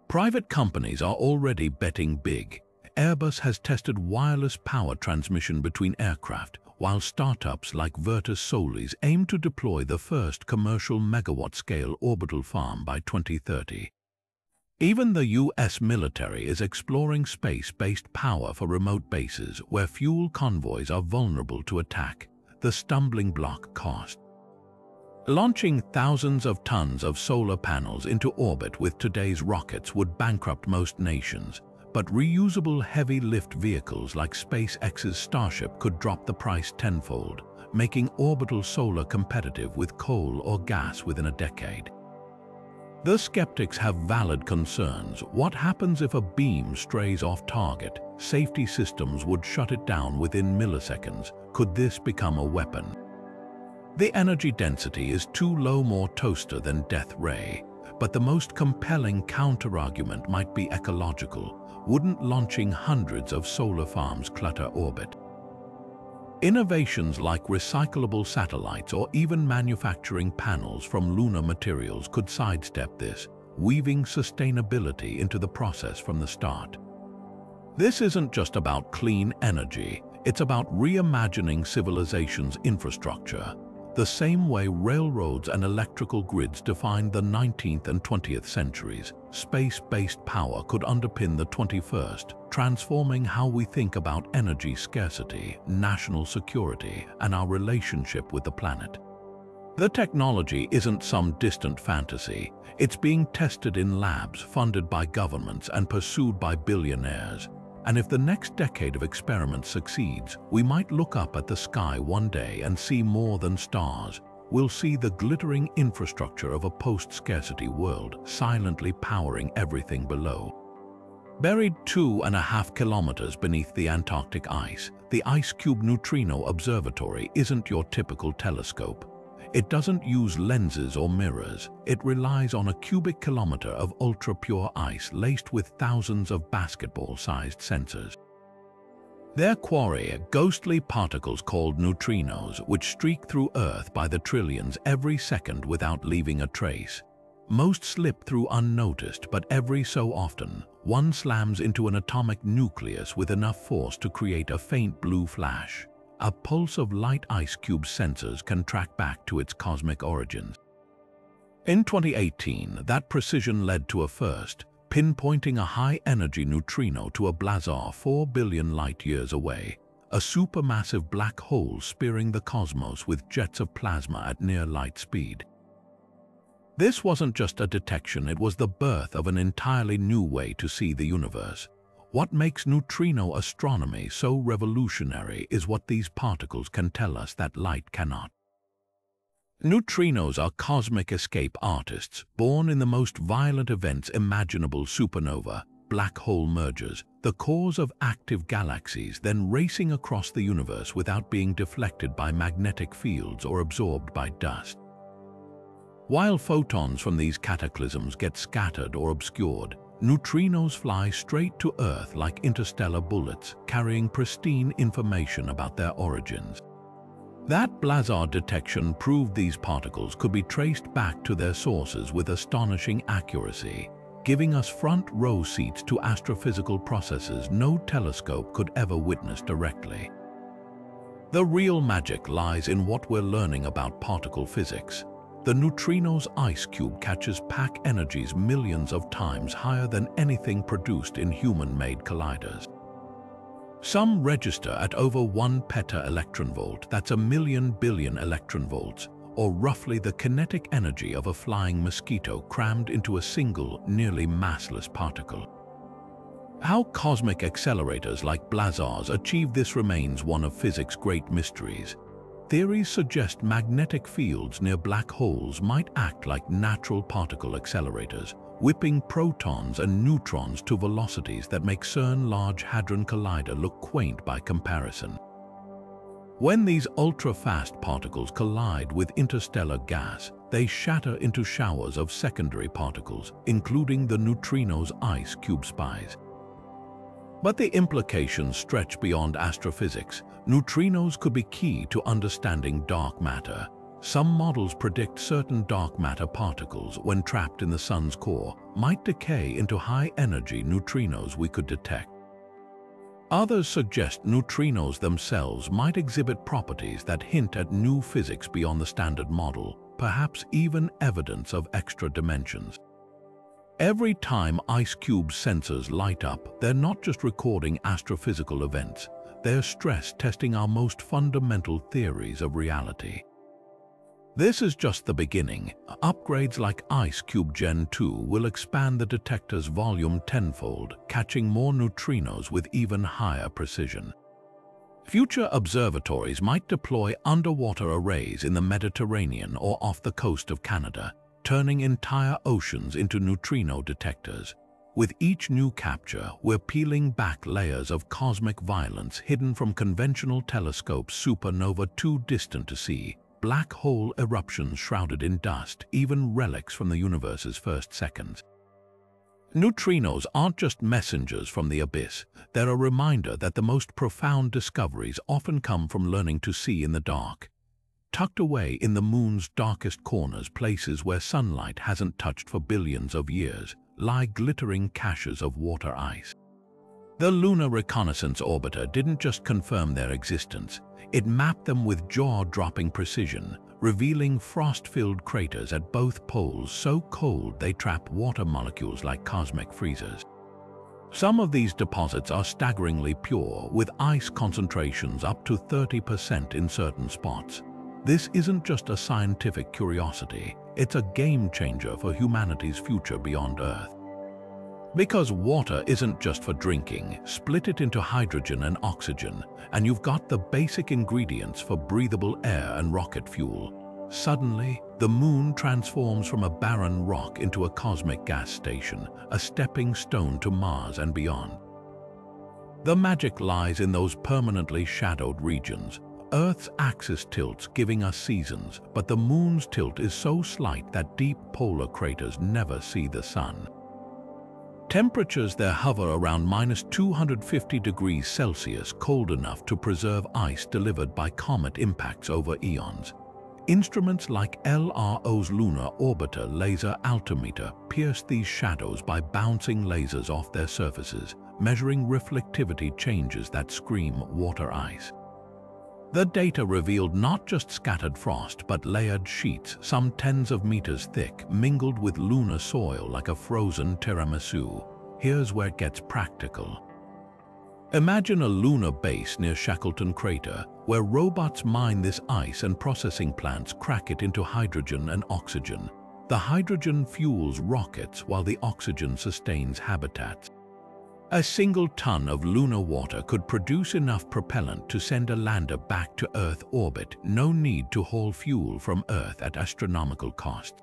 Private companies are already betting big. Airbus has tested wireless power transmission between aircraft, while startups like Virtus Solis aim to deploy the first commercial megawatt-scale orbital farm by 2030. Even the US military is exploring space-based power for remote bases where fuel convoys are vulnerable to attack. The stumbling block: cost. Launching thousands of tons of solar panels into orbit with today's rockets would bankrupt most nations, but reusable heavy-lift vehicles like SpaceX's Starship could drop the price tenfold, making orbital solar competitive with coal or gas within a decade. The skeptics have valid concerns. What happens if a beam strays off target? Safety systems would shut it down within milliseconds. Could this become a weapon? The energy density is too low, more toaster than death ray. But the most compelling counterargument might be ecological. Wouldn't launching hundreds of solar farms clutter orbit? Innovations like recyclable satellites or even manufacturing panels from lunar materials could sidestep this, weaving sustainability into the process from the start. This isn't just about clean energy, it's about reimagining civilization's infrastructure. The same way railroads and electrical grids defined the 19th and 20th centuries, space-based power could underpin the 21st, transforming how we think about energy scarcity, national security, and our relationship with the planet. The technology isn't some distant fantasy. It's being tested in labs funded by governments and pursued by billionaires. And if the next decade of experiments succeeds, we might look up at the sky one day and see more than stars. We'll see the glittering infrastructure of a post-scarcity world, silently powering everything below. Buried 2.5 kilometers beneath the Antarctic ice, the Ice Cube Neutrino Observatory isn't your typical telescope. It doesn't use lenses or mirrors. It relies on a cubic kilometer of ultra-pure ice laced with thousands of basketball-sized sensors. Their quarry are ghostly particles called neutrinos, which streak through Earth by the trillions every second without leaving a trace. Most slip through unnoticed, but every so often, one slams into an atomic nucleus with enough force to create a faint blue flash. A pulse of light Ice Cube sensors can track back to its cosmic origins. In 2018, that precision led to a first, pinpointing a high-energy neutrino to a blazar 4 billion light-years away, a supermassive black hole spearing the cosmos with jets of plasma at near light speed. This wasn't just a detection, it was the birth of an entirely new way to see the universe. What makes neutrino astronomy so revolutionary is what these particles can tell us that light cannot. Neutrinos are cosmic escape artists, born in the most violent events imaginable: supernova, black hole mergers, the cores of active galaxies, then racing across the universe without being deflected by magnetic fields or absorbed by dust. While photons from these cataclysms get scattered or obscured, neutrinos fly straight to Earth like interstellar bullets, carrying pristine information about their origins. That blazar detection proved these particles could be traced back to their sources with astonishing accuracy, giving us front-row seats to astrophysical processes no telescope could ever witness directly. The real magic lies in what we're learning about particle physics. The neutrino's ice cube catches pack energies millions of times higher than anything produced in human-made colliders. Some register at over 1 peta-electronvolt, that's a million billion electronvolts, or roughly the kinetic energy of a flying mosquito crammed into a single, nearly massless particle. How cosmic accelerators like blazars achieve this remains one of physics' great mysteries. Theories suggest magnetic fields near black holes might act like natural particle accelerators, whipping protons and neutrons to velocities that make CERN Large Hadron Collider look quaint by comparison. When these ultra-fast particles collide with interstellar gas, they shatter into showers of secondary particles, including the neutrino's ice cube spies. But the implications stretch beyond astrophysics. Neutrinos could be key to understanding dark matter. Some models predict certain dark matter particles, when trapped in the sun's core, might decay into high-energy neutrinos we could detect. Others suggest neutrinos themselves might exhibit properties that hint at new physics beyond the standard model, perhaps even evidence of extra dimensions. Every time Ice Cube sensors light up, they're not just recording astrophysical events, they're stress-testing our most fundamental theories of reality. This is just the beginning. Upgrades like Ice Cube Gen 2 will expand the detector's volume tenfold, catching more neutrinos with even higher precision. Future observatories might deploy underwater arrays in the Mediterranean or off the coast of Canada, turning entire oceans into neutrino detectors. With each new capture, we're peeling back layers of cosmic violence hidden from conventional telescopes, supernova too distant to see, black hole eruptions shrouded in dust, even relics from the universe's first seconds. Neutrinos aren't just messengers from the abyss. They're a reminder that the most profound discoveries often come from learning to see in the dark. Tucked away in the moon's darkest corners, places where sunlight hasn't touched for billions of years, lie glittering caches of water ice. The Lunar Reconnaissance Orbiter didn't just confirm their existence, it mapped them with jaw-dropping precision, revealing frost-filled craters at both poles so cold they trap water molecules like cosmic freezers. Some of these deposits are staggeringly pure, with ice concentrations up to 30% in certain spots. This isn't just a scientific curiosity, it's a game-changer for humanity's future beyond Earth. Because water isn't just for drinking, split it into hydrogen and oxygen, and you've got the basic ingredients for breathable air and rocket fuel. Suddenly, the moon transforms from a barren rock into a cosmic gas station, a stepping stone to Mars and beyond. The magic lies in those permanently shadowed regions. Earth's axis tilts, giving us seasons, but the moon's tilt is so slight that deep polar craters never see the sun. Temperatures there hover around -250 degrees Celsius, cold enough to preserve ice delivered by comet impacts over eons. Instruments like LRO's Lunar Orbiter Laser Altimeter pierce these shadows by bouncing lasers off their surfaces, measuring reflectivity changes that scream water ice. The data revealed not just scattered frost, but layered sheets, some tens of meters thick, mingled with lunar soil like a frozen tiramisu. Here's where it gets practical. Imagine a lunar base near Shackleton Crater, where robots mine this ice and processing plants crack it into hydrogen and oxygen. The hydrogen fuels rockets while the oxygen sustains habitats. A single ton of lunar water could produce enough propellant to send a lander back to Earth orbit, no need to haul fuel from Earth at astronomical cost.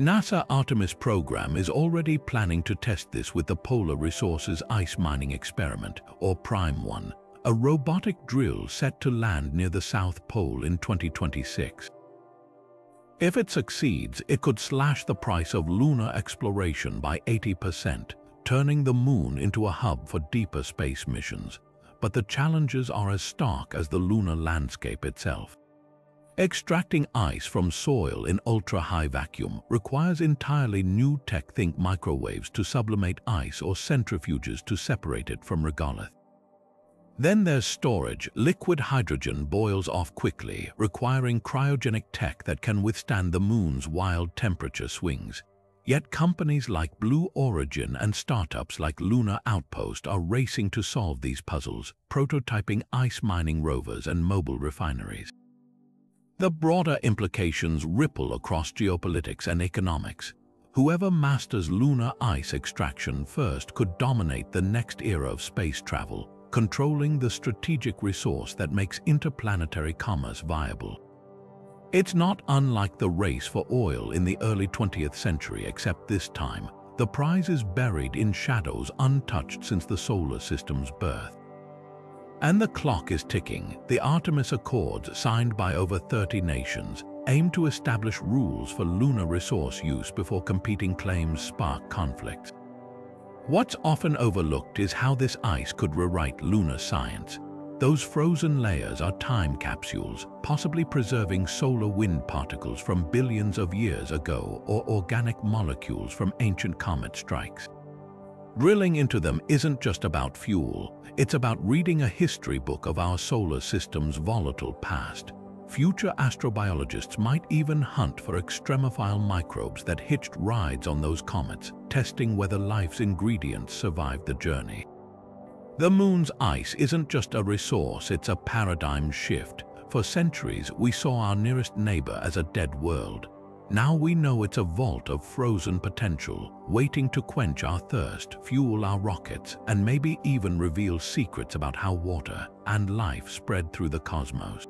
NASA Artemis program is already planning to test this with the Polar Resources Ice Mining Experiment, or Prime-1, a robotic drill set to land near the South Pole in 2026. If it succeeds, it could slash the price of lunar exploration by 80%, turning the moon into a hub for deeper space missions. But the challenges are as stark as the lunar landscape itself. Extracting ice from soil in ultra-high vacuum requires entirely new tech. Think microwaves to sublimate ice or centrifuges to separate it from regolith. Then there's storage. Liquid hydrogen boils off quickly, requiring cryogenic tech that can withstand the moon's wild temperature swings. Yet companies like Blue Origin and startups like Lunar Outpost are racing to solve these puzzles, prototyping ice mining rovers and mobile refineries. The broader implications ripple across geopolitics and economics. Whoever masters lunar ice extraction first could dominate the next era of space travel, controlling the strategic resource that makes interplanetary commerce viable. It's not unlike the race for oil in the early 20th century, except this time, the prize is buried in shadows untouched since the solar system's birth. And the clock is ticking. The Artemis Accords, signed by over 30 nations, aim to establish rules for lunar resource use before competing claims spark conflicts. What's often overlooked is how this ice could rewrite lunar science. Those frozen layers are time capsules, possibly preserving solar wind particles from billions of years ago or organic molecules from ancient comet strikes. Drilling into them isn't just about fuel, it's about reading a history book of our solar system's volatile past. Future astrobiologists might even hunt for extremophile microbes that hitched rides on those comets, testing whether life's ingredients survived the journey. The moon's ice isn't just a resource, it's a paradigm shift. For centuries, we saw our nearest neighbor as a dead world. Now we know it's a vault of frozen potential, waiting to quench our thirst, fuel our rockets, and maybe even reveal secrets about how water and life spread through the cosmos.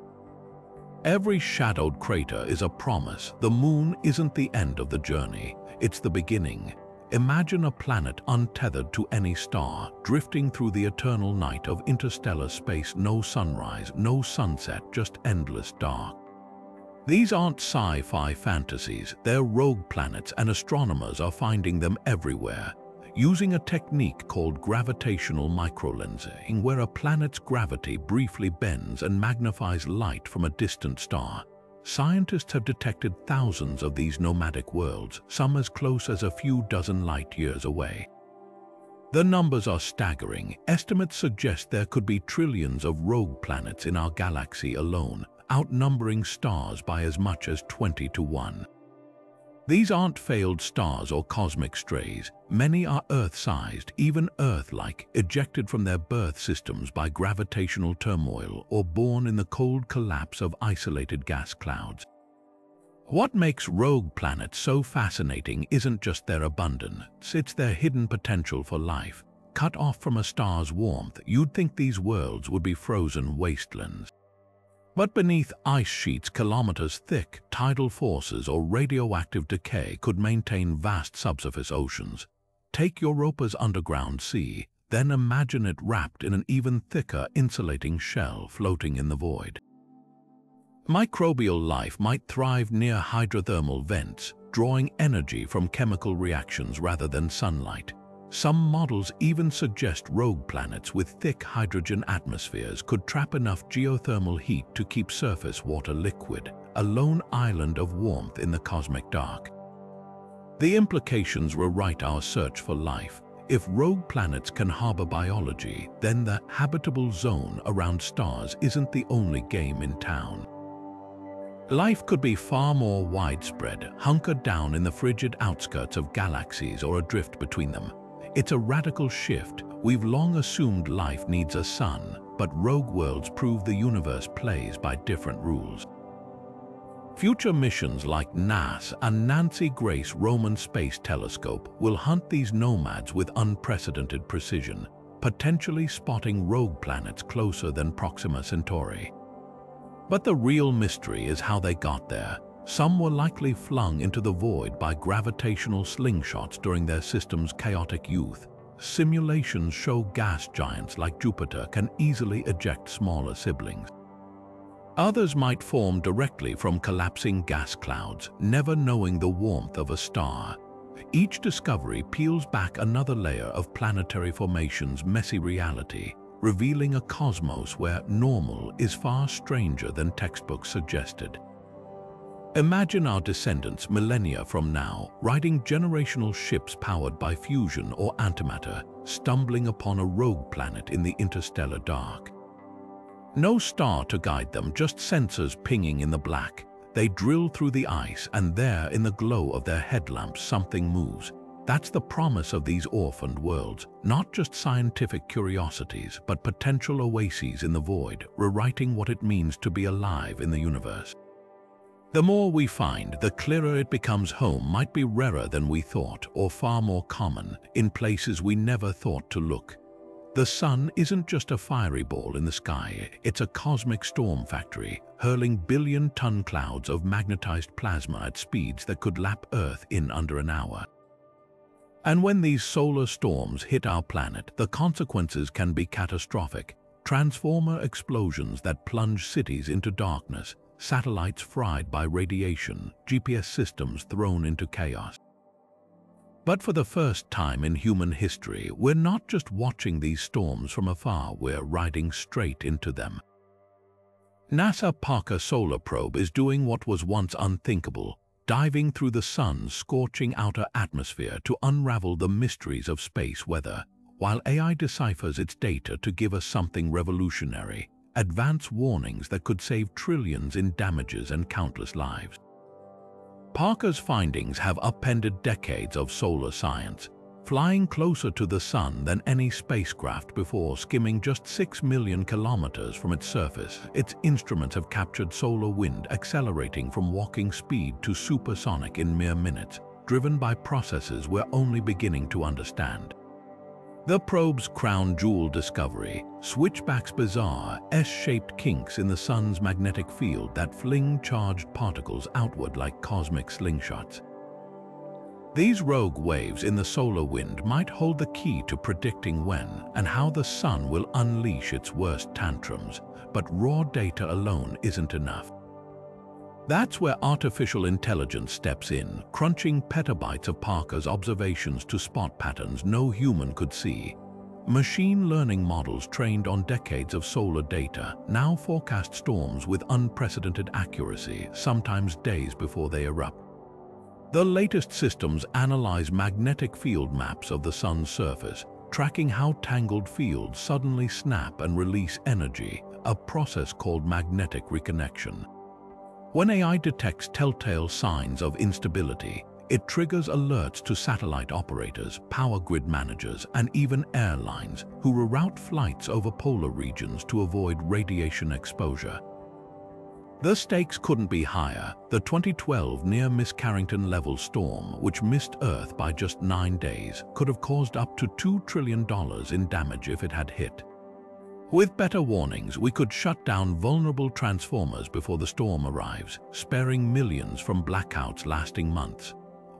Every shadowed crater is a promise. The moon isn't the end of the journey, it's the beginning. Imagine a planet untethered to any star, drifting through the eternal night of interstellar space. No sunrise, no sunset, just endless dark. These aren't sci-fi fantasies, they're rogue planets, and astronomers are finding them everywhere. Using a technique called gravitational microlensing, where a planet's gravity briefly bends and magnifies light from a distant star, scientists have detected thousands of these nomadic worlds, some as close as a few dozen light-years away. The numbers are staggering. Estimates suggest there could be trillions of rogue planets in our galaxy alone, outnumbering stars by as much as 20 to 1. These aren't failed stars or cosmic strays. Many are Earth-sized, even Earth-like, ejected from their birth systems by gravitational turmoil or born in the cold collapse of isolated gas clouds. What makes rogue planets so fascinating isn't just their abundance, it's their hidden potential for life. Cut off from a star's warmth, you'd think these worlds would be frozen wastelands. But beneath ice sheets kilometers thick, tidal forces or radioactive decay could maintain vast subsurface oceans. Take Europa's underground sea, then imagine it wrapped in an even thicker insulating shell floating in the void. Microbial life might thrive near hydrothermal vents, drawing energy from chemical reactions rather than sunlight. Some models even suggest rogue planets with thick hydrogen atmospheres could trap enough geothermal heat to keep surface water liquid, a lone island of warmth in the cosmic dark. The implications rewrite our search for life. If rogue planets can harbor biology, then the habitable zone around stars isn't the only game in town. Life could be far more widespread, hunkered down in the frigid outskirts of galaxies or adrift between them. It's a radical shift. We've long assumed life needs a sun, but rogue worlds prove the universe plays by different rules. Future missions like NASA and Nancy Grace Roman Space Telescope will hunt these nomads with unprecedented precision, potentially spotting rogue planets closer than Proxima Centauri. But the real mystery is how they got there. Some were likely flung into the void by gravitational slingshots during their system's chaotic youth. Simulations show gas giants like Jupiter can easily eject smaller siblings. Others might form directly from collapsing gas clouds, never knowing the warmth of a star. Each discovery peels back another layer of planetary formation's messy reality, revealing a cosmos where normal is far stranger than textbooks suggested. Imagine our descendants millennia from now, riding generational ships powered by fusion or antimatter, stumbling upon a rogue planet in the interstellar dark. No star to guide them, just sensors pinging in the black. They drill through the ice, and there, in the glow of their headlamps, something moves. That's the promise of these orphaned worlds, not just scientific curiosities, but potential oases in the void, rewriting what it means to be alive in the universe. The more we find, the clearer it becomes. Home might be rarer than we thought, or far more common, in places we never thought to look. The sun isn't just a fiery ball in the sky, it's a cosmic storm factory, hurling billion-ton clouds of magnetized plasma at speeds that could lap Earth in under an hour. And when these solar storms hit our planet, the consequences can be catastrophic. Transformer explosions that plunge cities into darkness, satellites fried by radiation, GPS systems thrown into chaos. But for the first time in human history, we're not just watching these storms from afar, we're riding straight into them. NASA Parker Solar Probe is doing what was once unthinkable, diving through the sun's scorching outer atmosphere to unravel the mysteries of space weather, while AI deciphers its data to give us something revolutionary: advance warnings that could save trillions in damages and countless lives. Parker's findings have upended decades of solar science, flying closer to the sun than any spacecraft before. Skimming just 6 million kilometers from its surface, its instruments have captured solar wind accelerating from walking speed to supersonic in mere minutes, driven by processes we're only beginning to understand. The probe's crown jewel discovery, Switchback's bizarre, S-shaped kinks in the sun's magnetic field that fling charged particles outward like cosmic slingshots. These rogue waves in the solar wind might hold the key to predicting when and how the sun will unleash its worst tantrums, but raw data alone isn't enough. That's where artificial intelligence steps in, crunching petabytes of Parker's observations to spot patterns no human could see. Machine learning models trained on decades of solar data now forecast storms with unprecedented accuracy, sometimes days before they erupt. The latest systems analyze magnetic field maps of the sun's surface, tracking how tangled fields suddenly snap and release energy, a process called magnetic reconnection. When AI detects telltale signs of instability, it triggers alerts to satellite operators, power grid managers, and even airlines who reroute flights over polar regions to avoid radiation exposure. The stakes couldn't be higher. The 2012 near-miss Carrington-level storm, which missed Earth by just 9 days, could have caused up to $2 trillion in damage if it had hit. With better warnings, we could shut down vulnerable transformers before the storm arrives, sparing millions from blackouts lasting months.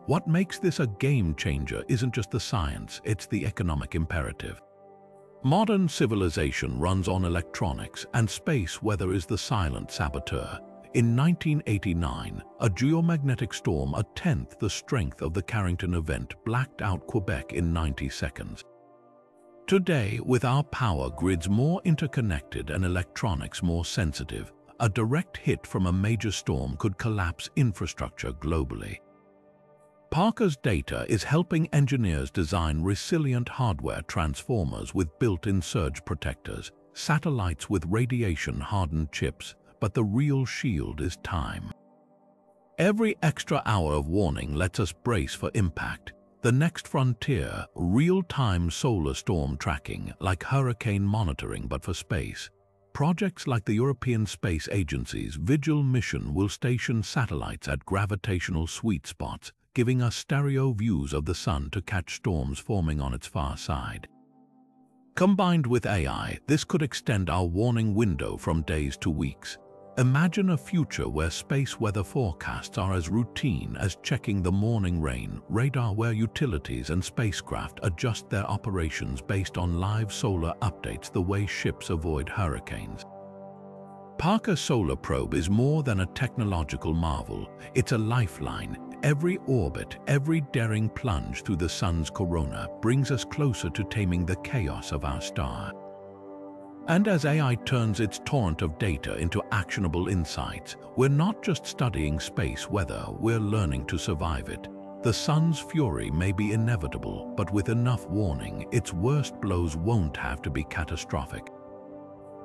What makes this a game changer isn't just the science, it's the economic imperative. Modern civilization runs on electronics, and space weather is the silent saboteur. In 1989, a geomagnetic storm, a tenth the strength of the Carrington event, blacked out Quebec in 90 seconds. Today, with our power grids more interconnected and electronics more sensitive, a direct hit from a major storm could collapse infrastructure globally. Parker's data is helping engineers design resilient hardware transformers with built-in surge protectors, satellites with radiation-hardened chips, but the real shield is time. Every extra hour of warning lets us brace for impact. The next frontier, real-time solar storm tracking, like hurricane monitoring but for space. Projects like the European Space Agency's Vigil mission will station satellites at gravitational sweet spots, giving us stereo views of the sun to catch storms forming on its far side. Combined with AI, this could extend our warning window from days to weeks. Imagine a future where space weather forecasts are as routine as checking the morning rain radar, where utilities and spacecraft adjust their operations based on live solar updates the way ships avoid hurricanes. Parker Solar Probe is more than a technological marvel. It's a lifeline. Every orbit, every daring plunge through the sun's corona brings us closer to taming the chaos of our star. And as AI turns its torrent of data into actionable insights, we're not just studying space weather, we're learning to survive it. The sun's fury may be inevitable, but with enough warning, its worst blows won't have to be catastrophic.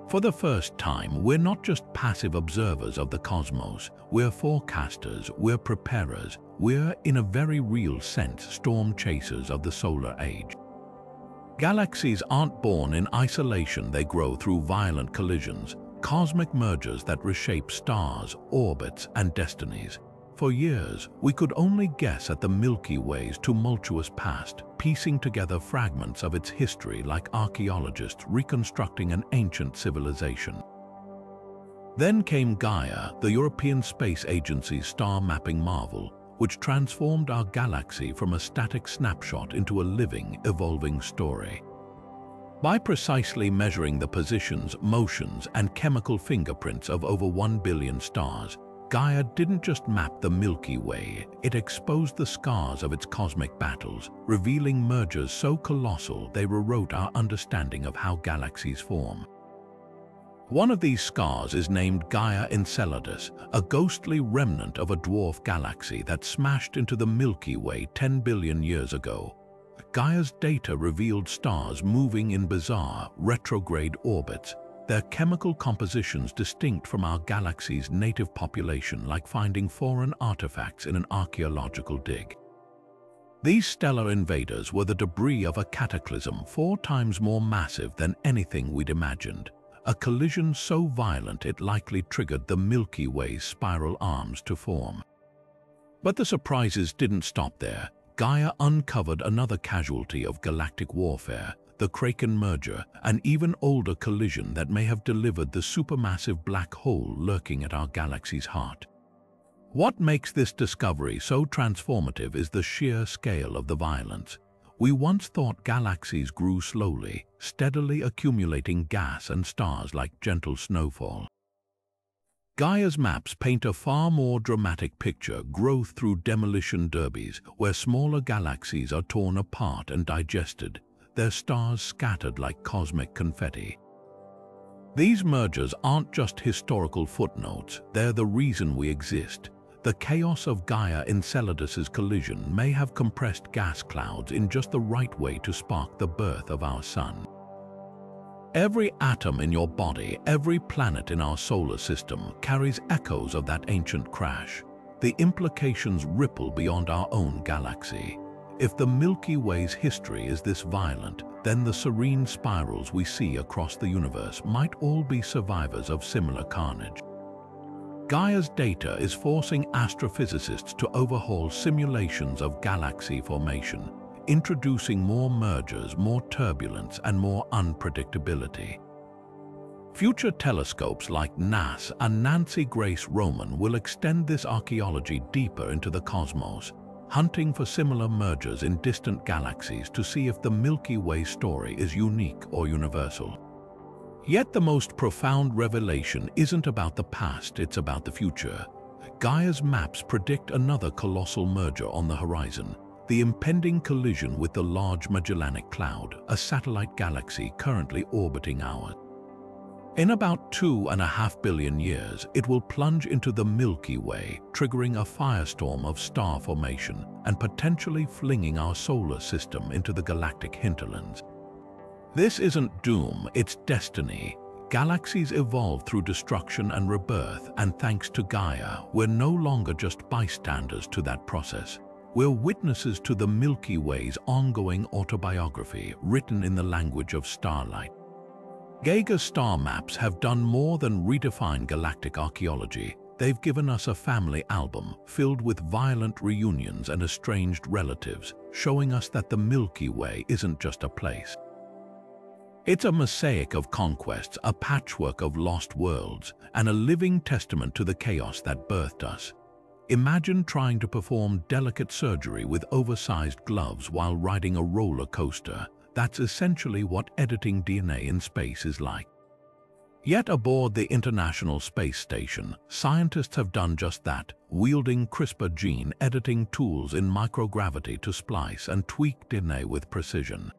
For the first time, we're not just passive observers of the cosmos, we're forecasters, we're preparers, we're, in a very real sense, storm chasers of the solar age. Galaxies aren't born in isolation, they grow through violent collisions, cosmic mergers that reshape stars, orbits, and destinies. For years, we could only guess at the Milky Way's tumultuous past, piecing together fragments of its history like archaeologists reconstructing an ancient civilization. Then came Gaia, the European Space Agency's star-mapping marvel, which transformed our galaxy from a static snapshot into a living, evolving story. By precisely measuring the positions, motions, and chemical fingerprints of over 1 billion stars, Gaia didn't just map the Milky Way, it exposed the scars of its cosmic battles, revealing mergers so colossal they rewrote our understanding of how galaxies form. One of these scars is named Gaia Enceladus, a ghostly remnant of a dwarf galaxy that smashed into the Milky Way 10 billion years ago. Gaia's data revealed stars moving in bizarre, retrograde orbits, their chemical compositions distinct from our galaxy's native population, like finding foreign artifacts in an archaeological dig. These stellar invaders were the debris of a cataclysm 4 times more massive than anything we'd imagined. A collision so violent it likely triggered the Milky Way's spiral arms to form. But the surprises didn't stop there. Gaia uncovered another casualty of galactic warfare, the Kraken merger, an even older collision that may have delivered the supermassive black hole lurking at our galaxy's heart. What makes this discovery so transformative is the sheer scale of the violence. We once thought galaxies grew slowly, steadily accumulating gas and stars like gentle snowfall. Gaia's maps paint a far more dramatic picture: growth through demolition derbies, where smaller galaxies are torn apart and digested, their stars scattered like cosmic confetti. These mergers aren't just historical footnotes, they're the reason we exist. The chaos of Gaia Enceladus's collision may have compressed gas clouds in just the right way to spark the birth of our sun. Every atom in your body, every planet in our solar system carries echoes of that ancient crash. The implications ripple beyond our own galaxy. If the Milky Way's history is this violent, then the serene spirals we see across the universe might all be survivors of similar carnage. Gaia's data is forcing astrophysicists to overhaul simulations of galaxy formation, introducing more mergers, more turbulence, and more unpredictability. Future telescopes like NAS and Nancy Grace Roman will extend this archaeology deeper into the cosmos, hunting for similar mergers in distant galaxies to see if the Milky Way story is unique or universal. Yet the most profound revelation isn't about the past, it's about the future. Gaia's maps predict another colossal merger on the horizon, the impending collision with the Large Magellanic Cloud, a satellite galaxy currently orbiting ours. In about 2.5 billion years, it will plunge into the Milky Way, triggering a firestorm of star formation and potentially flinging our solar system into the galactic hinterlands. This isn't doom, it's destiny. Galaxies evolve through destruction and rebirth, and thanks to Gaia, we're no longer just bystanders to that process. We're witnesses to the Milky Way's ongoing autobiography, written in the language of starlight. Geiger's star maps have done more than redefine galactic archaeology. They've given us a family album filled with violent reunions and estranged relatives, showing us that the Milky Way isn't just a place. It's a mosaic of conquests, a patchwork of lost worlds, and a living testament to the chaos that birthed us. Imagine trying to perform delicate surgery with oversized gloves while riding a roller coaster. That's essentially what editing DNA in space is like. Yet aboard the International Space Station, scientists have done just that, wielding CRISPR gene editing tools in microgravity to splice and tweak DNA with precision.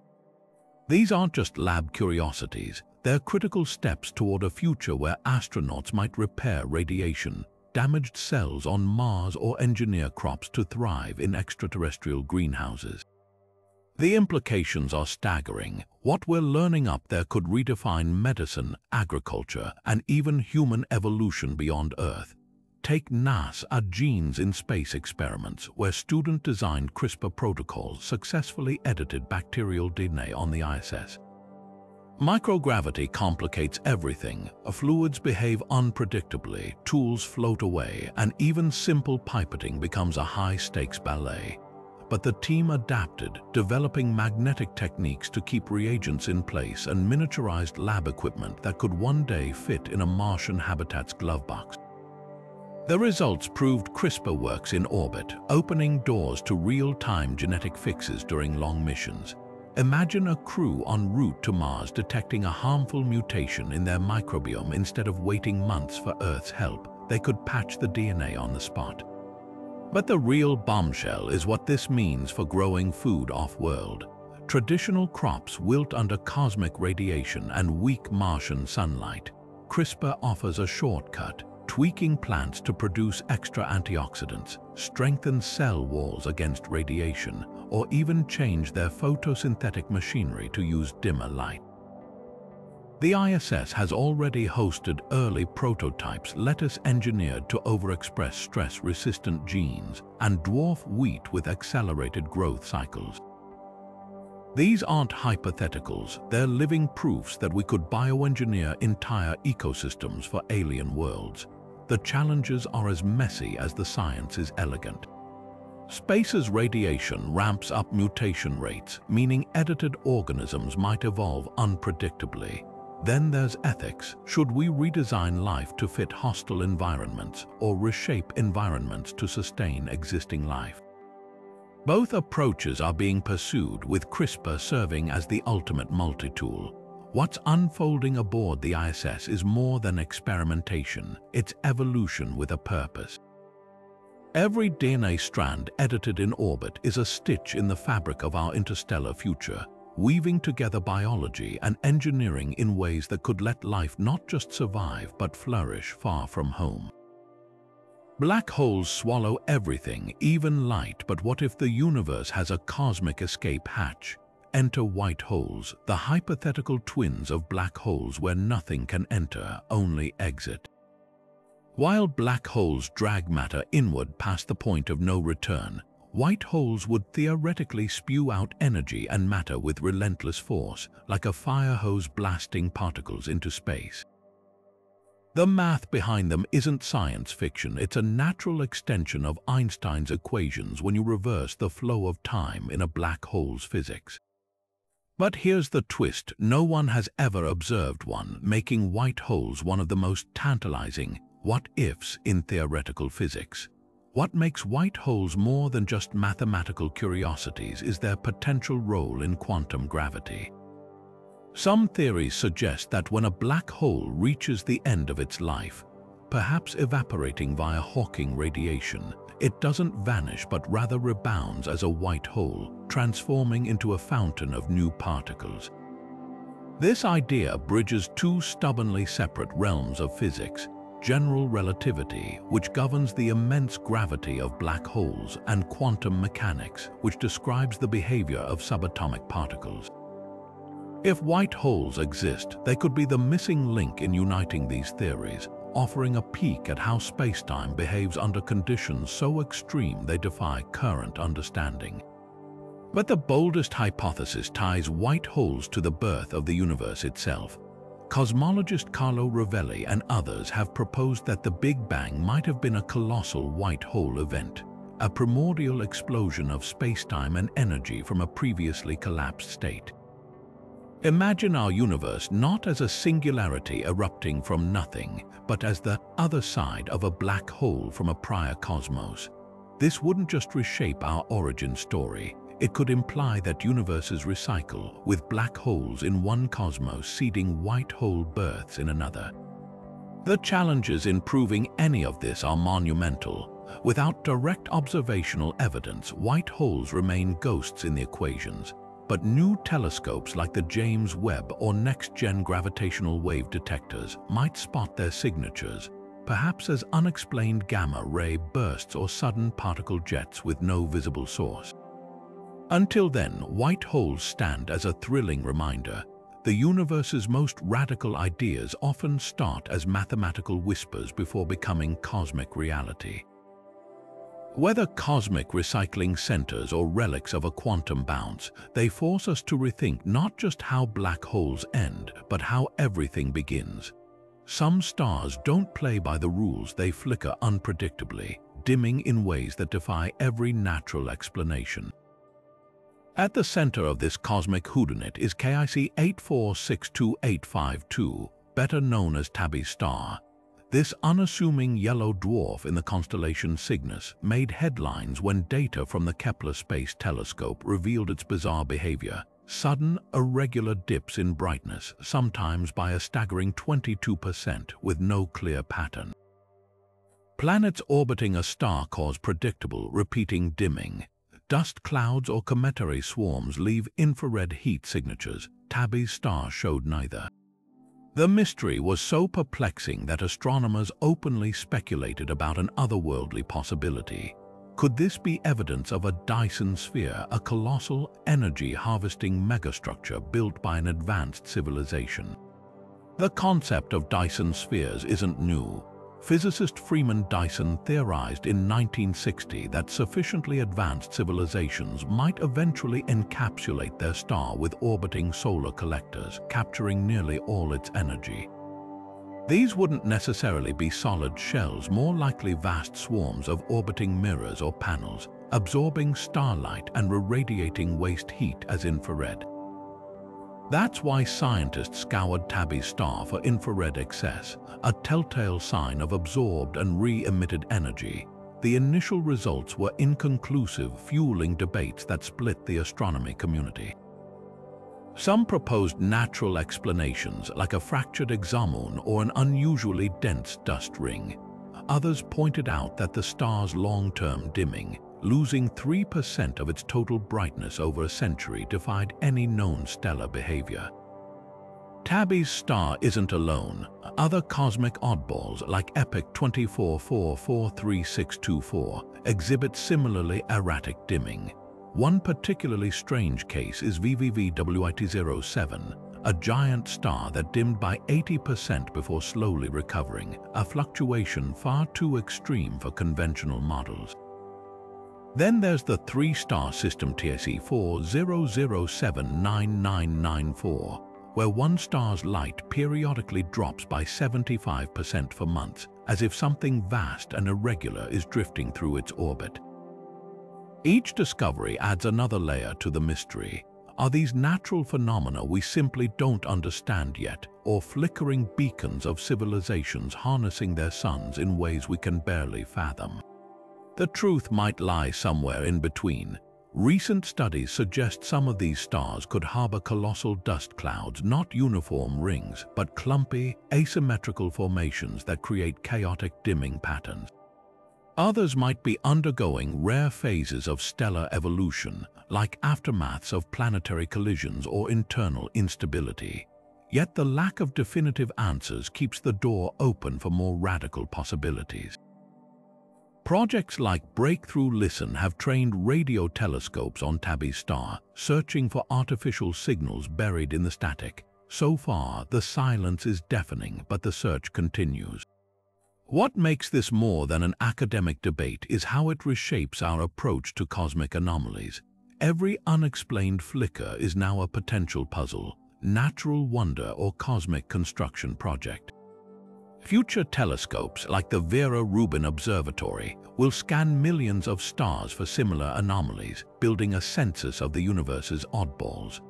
These aren't just lab curiosities, they're critical steps toward a future where astronauts might repair radiation, damaged cells on Mars, or engineer crops to thrive in extraterrestrial greenhouses. The implications are staggering. What we're learning up there could redefine medicine, agriculture, and even human evolution beyond Earth. Take NASA genes in space experiments, where student-designed CRISPR protocols successfully edited bacterial DNA on the ISS. Microgravity complicates everything. Fluids behave unpredictably, tools float away, and even simple pipetting becomes a high-stakes ballet. But the team adapted, developing magnetic techniques to keep reagents in place and miniaturized lab equipment that could one day fit in a Martian habitat's glove box. The results proved CRISPR works in orbit, opening doors to real-time genetic fixes during long missions. Imagine a crew en route to Mars detecting a harmful mutation in their microbiome. Instead of waiting months for Earth's help, they could patch the DNA on the spot. But the real bombshell is what this means for growing food off-world. Traditional crops wilt under cosmic radiation and weak Martian sunlight. CRISPR offers a shortcut, tweaking plants to produce extra antioxidants, strengthen cell walls against radiation, or even change their photosynthetic machinery to use dimmer light. The ISS has already hosted early prototypes lettuce-engineered to overexpress stress-resistant genes and dwarf wheat with accelerated growth cycles. These aren't hypotheticals, they're living proofs that we could bioengineer entire ecosystems for alien worlds. The challenges are as messy as the science is elegant. Space's radiation ramps up mutation rates, meaning edited organisms might evolve unpredictably. Then there's ethics. Should we redesign life to fit hostile environments or reshape environments to sustain existing life? Both approaches are being pursued, with CRISPR serving as the ultimate multi-tool. What's unfolding aboard the ISS is more than experimentation, it's evolution with a purpose. Every DNA strand edited in orbit is a stitch in the fabric of our interstellar future, weaving together biology and engineering in ways that could let life not just survive but flourish far from home. Black holes swallow everything, even light, but what if the universe has a cosmic escape hatch? Enter white holes, the hypothetical twins of black holes where nothing can enter, only exit. While black holes drag matter inward past the point of no return, white holes would theoretically spew out energy and matter with relentless force, like a fire hose blasting particles into space. The math behind them isn't science fiction, it's a natural extension of Einstein's equations when you reverse the flow of time in a black hole's physics. But here's the twist: no one has ever observed one, making white holes one of the most tantalizing what-ifs in theoretical physics. What makes white holes more than just mathematical curiosities is their potential role in quantum gravity. Some theories suggest that when a black hole reaches the end of its life, perhaps evaporating via Hawking radiation, it doesn't vanish but rather rebounds as a white hole, transforming into a fountain of new particles. This idea bridges two stubbornly separate realms of physics: general relativity, which governs the immense gravity of black holes, and quantum mechanics, which describes the behavior of subatomic particles. If white holes exist, they could be the missing link in uniting these theories, offering a peek at how space-time behaves under conditions so extreme they defy current understanding. But the boldest hypothesis ties white holes to the birth of the universe itself. Cosmologist Carlo Rovelli and others have proposed that the Big Bang might have been a colossal white hole event, a primordial explosion of space-time and energy from a previously collapsed state. Imagine our universe not as a singularity erupting from nothing, but as the other side of a black hole from a prior cosmos. This wouldn't just reshape our origin story. It could imply that universes recycle, with black holes in one cosmos seeding white hole births in another. The challenges in proving any of this are monumental. Without direct observational evidence, white holes remain ghosts in the equations. But new telescopes like the James Webb or next-gen gravitational wave detectors might spot their signatures, perhaps as unexplained gamma-ray bursts or sudden particle jets with no visible source. Until then, white holes stand as a thrilling reminder. The universe's most radical ideas often start as mathematical whispers before becoming cosmic reality. Whether cosmic recycling centers or relics of a quantum bounce, they force us to rethink not just how black holes end, but how everything begins. Some stars don't play by the rules, they flicker unpredictably, dimming in ways that defy every natural explanation. At the center of this cosmic whodunit is KIC 8462852, better known as Tabby's star. This unassuming yellow dwarf in the constellation Cygnus made headlines when data from the Kepler Space Telescope revealed its bizarre behavior: sudden, irregular dips in brightness, sometimes by a staggering 22% with no clear pattern. Planets orbiting a star cause predictable, repeating dimming. Dust clouds or cometary swarms leave infrared heat signatures. Tabby's star showed neither. The mystery was so perplexing that astronomers openly speculated about an otherworldly possibility. Could this be evidence of a Dyson sphere, a colossal, energy-harvesting megastructure built by an advanced civilization? The concept of Dyson spheres isn't new. Physicist Freeman Dyson theorized in 1960 that sufficiently advanced civilizations might eventually encapsulate their star with orbiting solar collectors, capturing nearly all its energy. These wouldn't necessarily be solid shells, more likely vast swarms of orbiting mirrors or panels, absorbing starlight and irradiating waste heat as infrared. That's why scientists scoured Tabby's star for infrared excess, a telltale sign of absorbed and re-emitted energy. The initial results were inconclusive, fueling debates that split the astronomy community. Some proposed natural explanations, like a fractured exomoon or an unusually dense dust ring. Others pointed out that the star's long-term dimming, losing 3% of its total brightness over a century, defied any known stellar behavior. Tabby's star isn't alone. Other cosmic oddballs like Epic 24443624 exhibit similarly erratic dimming. One particularly strange case is VVVWIT07, a giant star that dimmed by 80% before slowly recovering, a fluctuation far too extreme for conventional models. Then there's the three-star system TSE 40079994, where one star's light periodically drops by 75% for months, as if something vast and irregular is drifting through its orbit. Each discovery adds another layer to the mystery. Are these natural phenomena we simply don't understand yet, or flickering beacons of civilizations harnessing their suns in ways we can barely fathom? The truth might lie somewhere in between. Recent studies suggest some of these stars could harbor colossal dust clouds, not uniform rings, but clumpy, asymmetrical formations that create chaotic dimming patterns. Others might be undergoing rare phases of stellar evolution, like aftermaths of planetary collisions or internal instability. Yet the lack of definitive answers keeps the door open for more radical possibilities. Projects like Breakthrough Listen have trained radio telescopes on Tabby's star, searching for artificial signals buried in the static. So far, the silence is deafening, but the search continues. What makes this more than an academic debate is how it reshapes our approach to cosmic anomalies. Every unexplained flicker is now a potential puzzle, natural wonder, or cosmic construction project. Future telescopes like the Vera Rubin Observatory will scan millions of stars for similar anomalies, building a census of the universe's oddballs.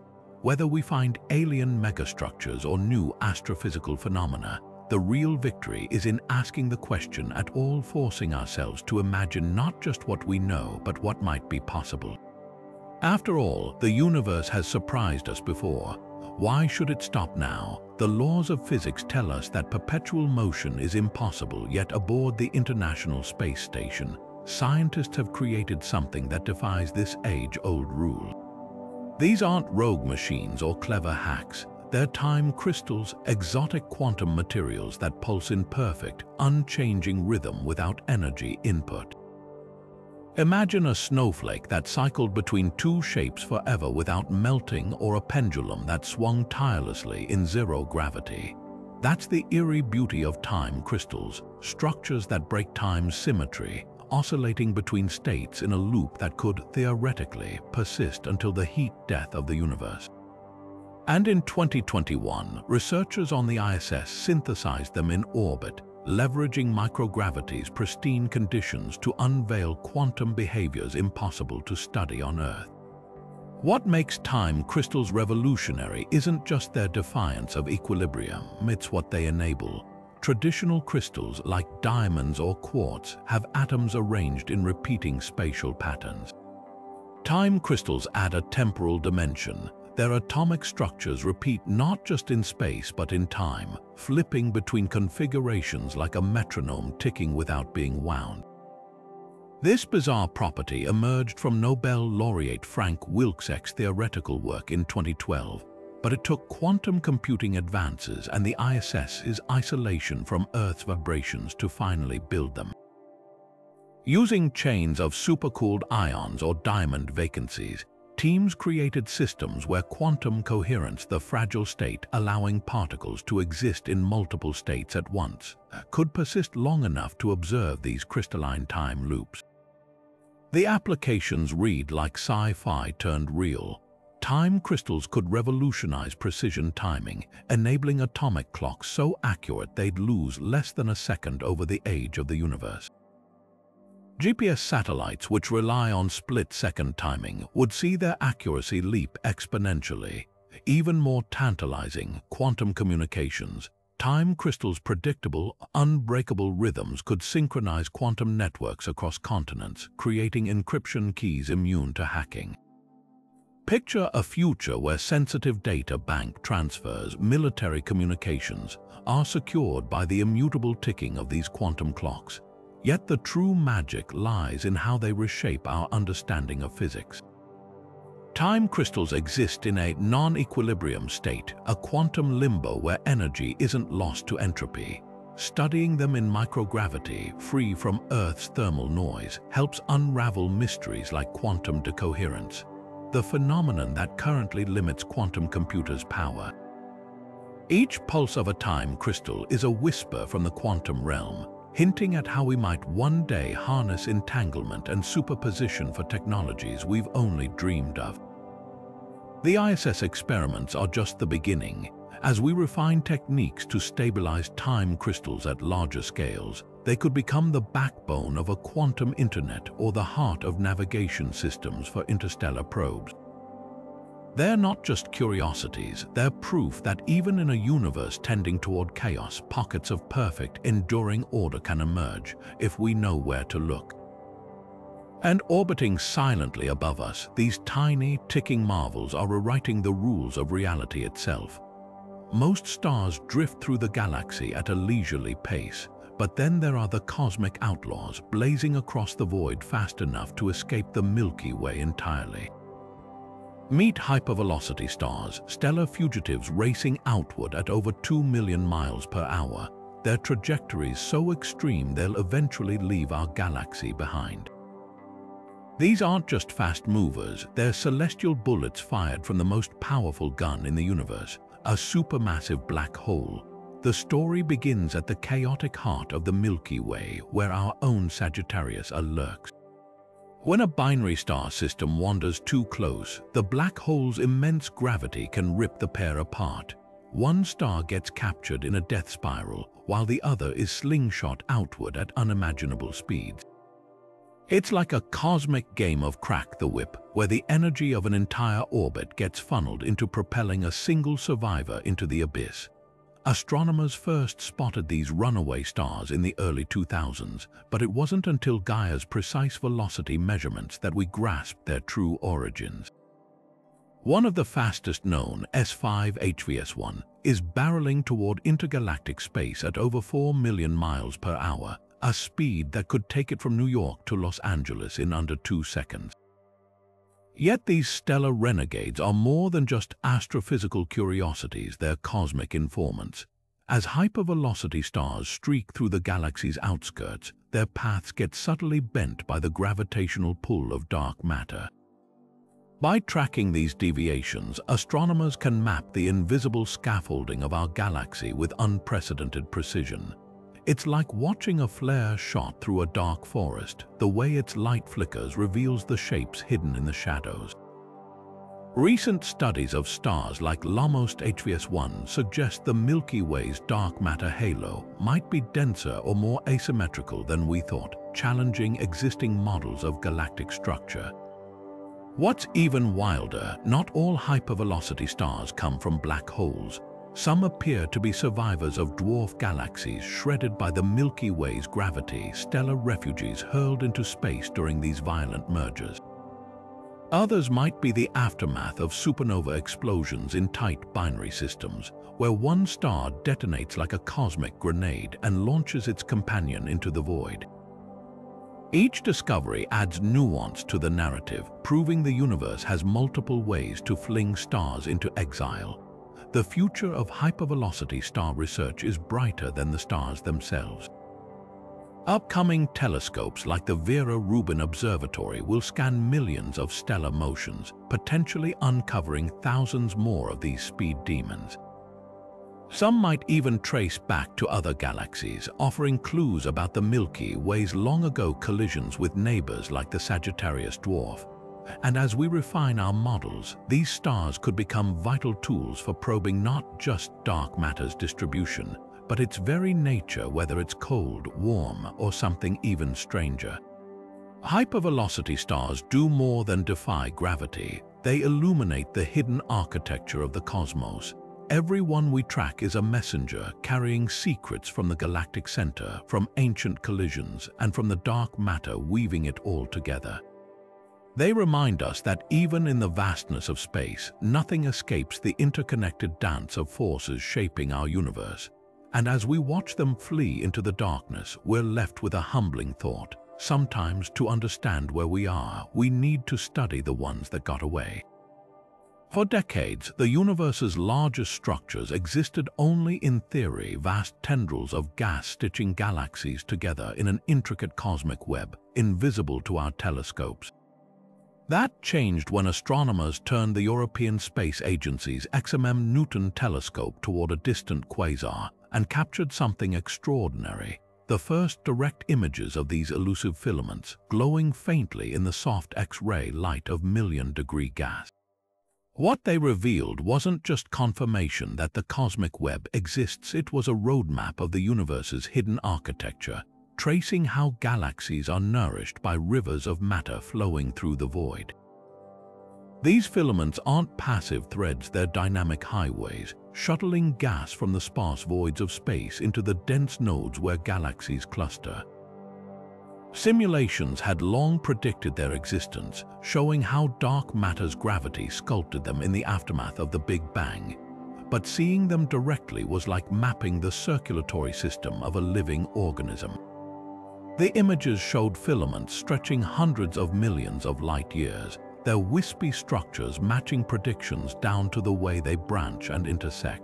Whether we find alien megastructures or new astrophysical phenomena, the real victory is in asking the question at all, forcing ourselves to imagine not just what we know, but what might be possible. After all, the universe has surprised us before. Why should it stop now? The laws of physics tell us that perpetual motion is impossible, yet aboard the International Space Station, scientists have created something that defies this age-old rule. These aren't rogue machines or clever hacks. They're time crystals, exotic quantum materials that pulse in perfect, unchanging rhythm without energy input. Imagine a snowflake that cycled between two shapes forever without melting, or a pendulum that swung tirelessly in zero gravity. That's the eerie beauty of time crystals, structures that break time's symmetry, oscillating between states in a loop that could, theoretically, persist until the heat death of the universe. And in 2021, researchers on the ISS synthesized them in orbit, leveraging microgravity's pristine conditions to unveil quantum behaviors impossible to study on Earth. What makes time crystals revolutionary isn't just their defiance of equilibrium, it's what they enable. Traditional crystals like diamonds or quartz have atoms arranged in repeating spatial patterns. Time crystals add a temporal dimension. Their atomic structures repeat not just in space but in time, flipping between configurations like a metronome ticking without being wound. This bizarre property emerged from Nobel laureate Frank Wilczek's theoretical work in 2012, but it took quantum computing advances and the ISS's isolation from Earth's vibrations to finally build them. Using chains of supercooled ions or diamond vacancies, teams created systems where quantum coherence, the fragile state allowing particles to exist in multiple states at once, could persist long enough to observe these crystalline time loops. The applications read like sci-fi turned real. Time crystals could revolutionize precision timing, enabling atomic clocks so accurate they'd lose less than a second over the age of the universe. GPS satellites, which rely on split-second timing, would see their accuracy leap exponentially. Even more tantalizing, quantum communications. Time crystals' predictable, unbreakable rhythms could synchronize quantum networks across continents, creating encryption keys immune to hacking. Picture a future where sensitive data, bank transfers, military communications are secured by the immutable ticking of these quantum clocks. Yet the true magic lies in how they reshape our understanding of physics. Time crystals exist in a non-equilibrium state, a quantum limbo where energy isn't lost to entropy. Studying them in microgravity, free from Earth's thermal noise, helps unravel mysteries like quantum decoherence, the phenomenon that currently limits quantum computers' power. Each pulse of a time crystal is a whisper from the quantum realm, hinting at how we might one day harness entanglement and superposition for technologies we've only dreamed of. The ISS experiments are just the beginning. As we refine techniques to stabilize time crystals at larger scales, they could become the backbone of a quantum internet or the heart of navigation systems for interstellar probes. They're not just curiosities, they're proof that even in a universe tending toward chaos, pockets of perfect, enduring order can emerge if we know where to look. And orbiting silently above us, these tiny, ticking marvels are rewriting the rules of reality itself. Most stars drift through the galaxy at a leisurely pace, but then there are the cosmic outlaws blazing across the void fast enough to escape the Milky Way entirely. Meet hypervelocity stars, stellar fugitives racing outward at over 2 million miles per hour, their trajectories so extreme they'll eventually leave our galaxy behind. These aren't just fast movers, they're celestial bullets fired from the most powerful gun in the universe, a supermassive black hole. The story begins at the chaotic heart of the Milky Way, where our own Sagittarius lurks. When a binary star system wanders too close, the black hole's immense gravity can rip the pair apart. One star gets captured in a death spiral, while the other is slingshot outward at unimaginable speeds. It's like a cosmic game of crack the whip, where the energy of an entire orbit gets funneled into propelling a single survivor into the abyss. Astronomers first spotted these runaway stars in the early 2000s, but it wasn't until Gaia's precise velocity measurements that we grasped their true origins. One of the fastest known, S5 HVS1, is barreling toward intergalactic space at over 4 million miles per hour, a speed that could take it from New York to Los Angeles in under 2 seconds. Yet these stellar renegades are more than just astrophysical curiosities, they're cosmic informants. As hypervelocity stars streak through the galaxy's outskirts, their paths get subtly bent by the gravitational pull of dark matter. By tracking these deviations, astronomers can map the invisible scaffolding of our galaxy with unprecedented precision. It's like watching a flare shot through a dark forest. The way its light flickers reveals the shapes hidden in the shadows. Recent studies of stars like Lammost HVS1 suggest the Milky Way's dark matter halo might be denser or more asymmetrical than we thought, challenging existing models of galactic structure. What's even wilder, not all hypervelocity stars come from black holes. Some appear to be survivors of dwarf galaxies shredded by the Milky Way's gravity, stellar refugees hurled into space during these violent mergers. Others might be the aftermath of supernova explosions in tight binary systems, where one star detonates like a cosmic grenade and launches its companion into the void. Each discovery adds nuance to the narrative, proving the universe has multiple ways to fling stars into exile. The future of hypervelocity star research is brighter than the stars themselves. Upcoming telescopes like the Vera Rubin Observatory will scan millions of stellar motions, potentially uncovering thousands more of these speed demons. Some might even trace back to other galaxies, offering clues about the Milky Way's long-ago collisions with neighbors like the Sagittarius dwarf. And as we refine our models, these stars could become vital tools for probing not just dark matter's distribution, but its very nature, whether it's cold, warm, or something even stranger. Hypervelocity stars do more than defy gravity. They illuminate the hidden architecture of the cosmos. Every one we track is a messenger carrying secrets from the galactic center, from ancient collisions, and from the dark matter weaving it all together. They remind us that even in the vastness of space, nothing escapes the interconnected dance of forces shaping our universe. And as we watch them flee into the darkness, we're left with a humbling thought. Sometimes, to understand where we are, we need to study the ones that got away. For decades, the universe's largest structures existed only in theory, vast tendrils of gas stitching galaxies together in an intricate cosmic web, invisible to our telescopes. That changed when astronomers turned the European Space Agency's XMM Newton telescope toward a distant quasar and captured something extraordinary. The first direct images of these elusive filaments, glowing faintly in the soft X-ray light of million-degree gas. What they revealed wasn't just confirmation that the cosmic web exists, it was a roadmap of the universe's hidden architecture, tracing how galaxies are nourished by rivers of matter flowing through the void. These filaments aren't passive threads, they're dynamic highways, shuttling gas from the sparse voids of space into the dense nodes where galaxies cluster. Simulations had long predicted their existence, showing how dark matter's gravity sculpted them in the aftermath of the Big Bang. But seeing them directly was like mapping the circulatory system of a living organism. The images showed filaments stretching hundreds of millions of light years, their wispy structures matching predictions down to the way they branch and intersect.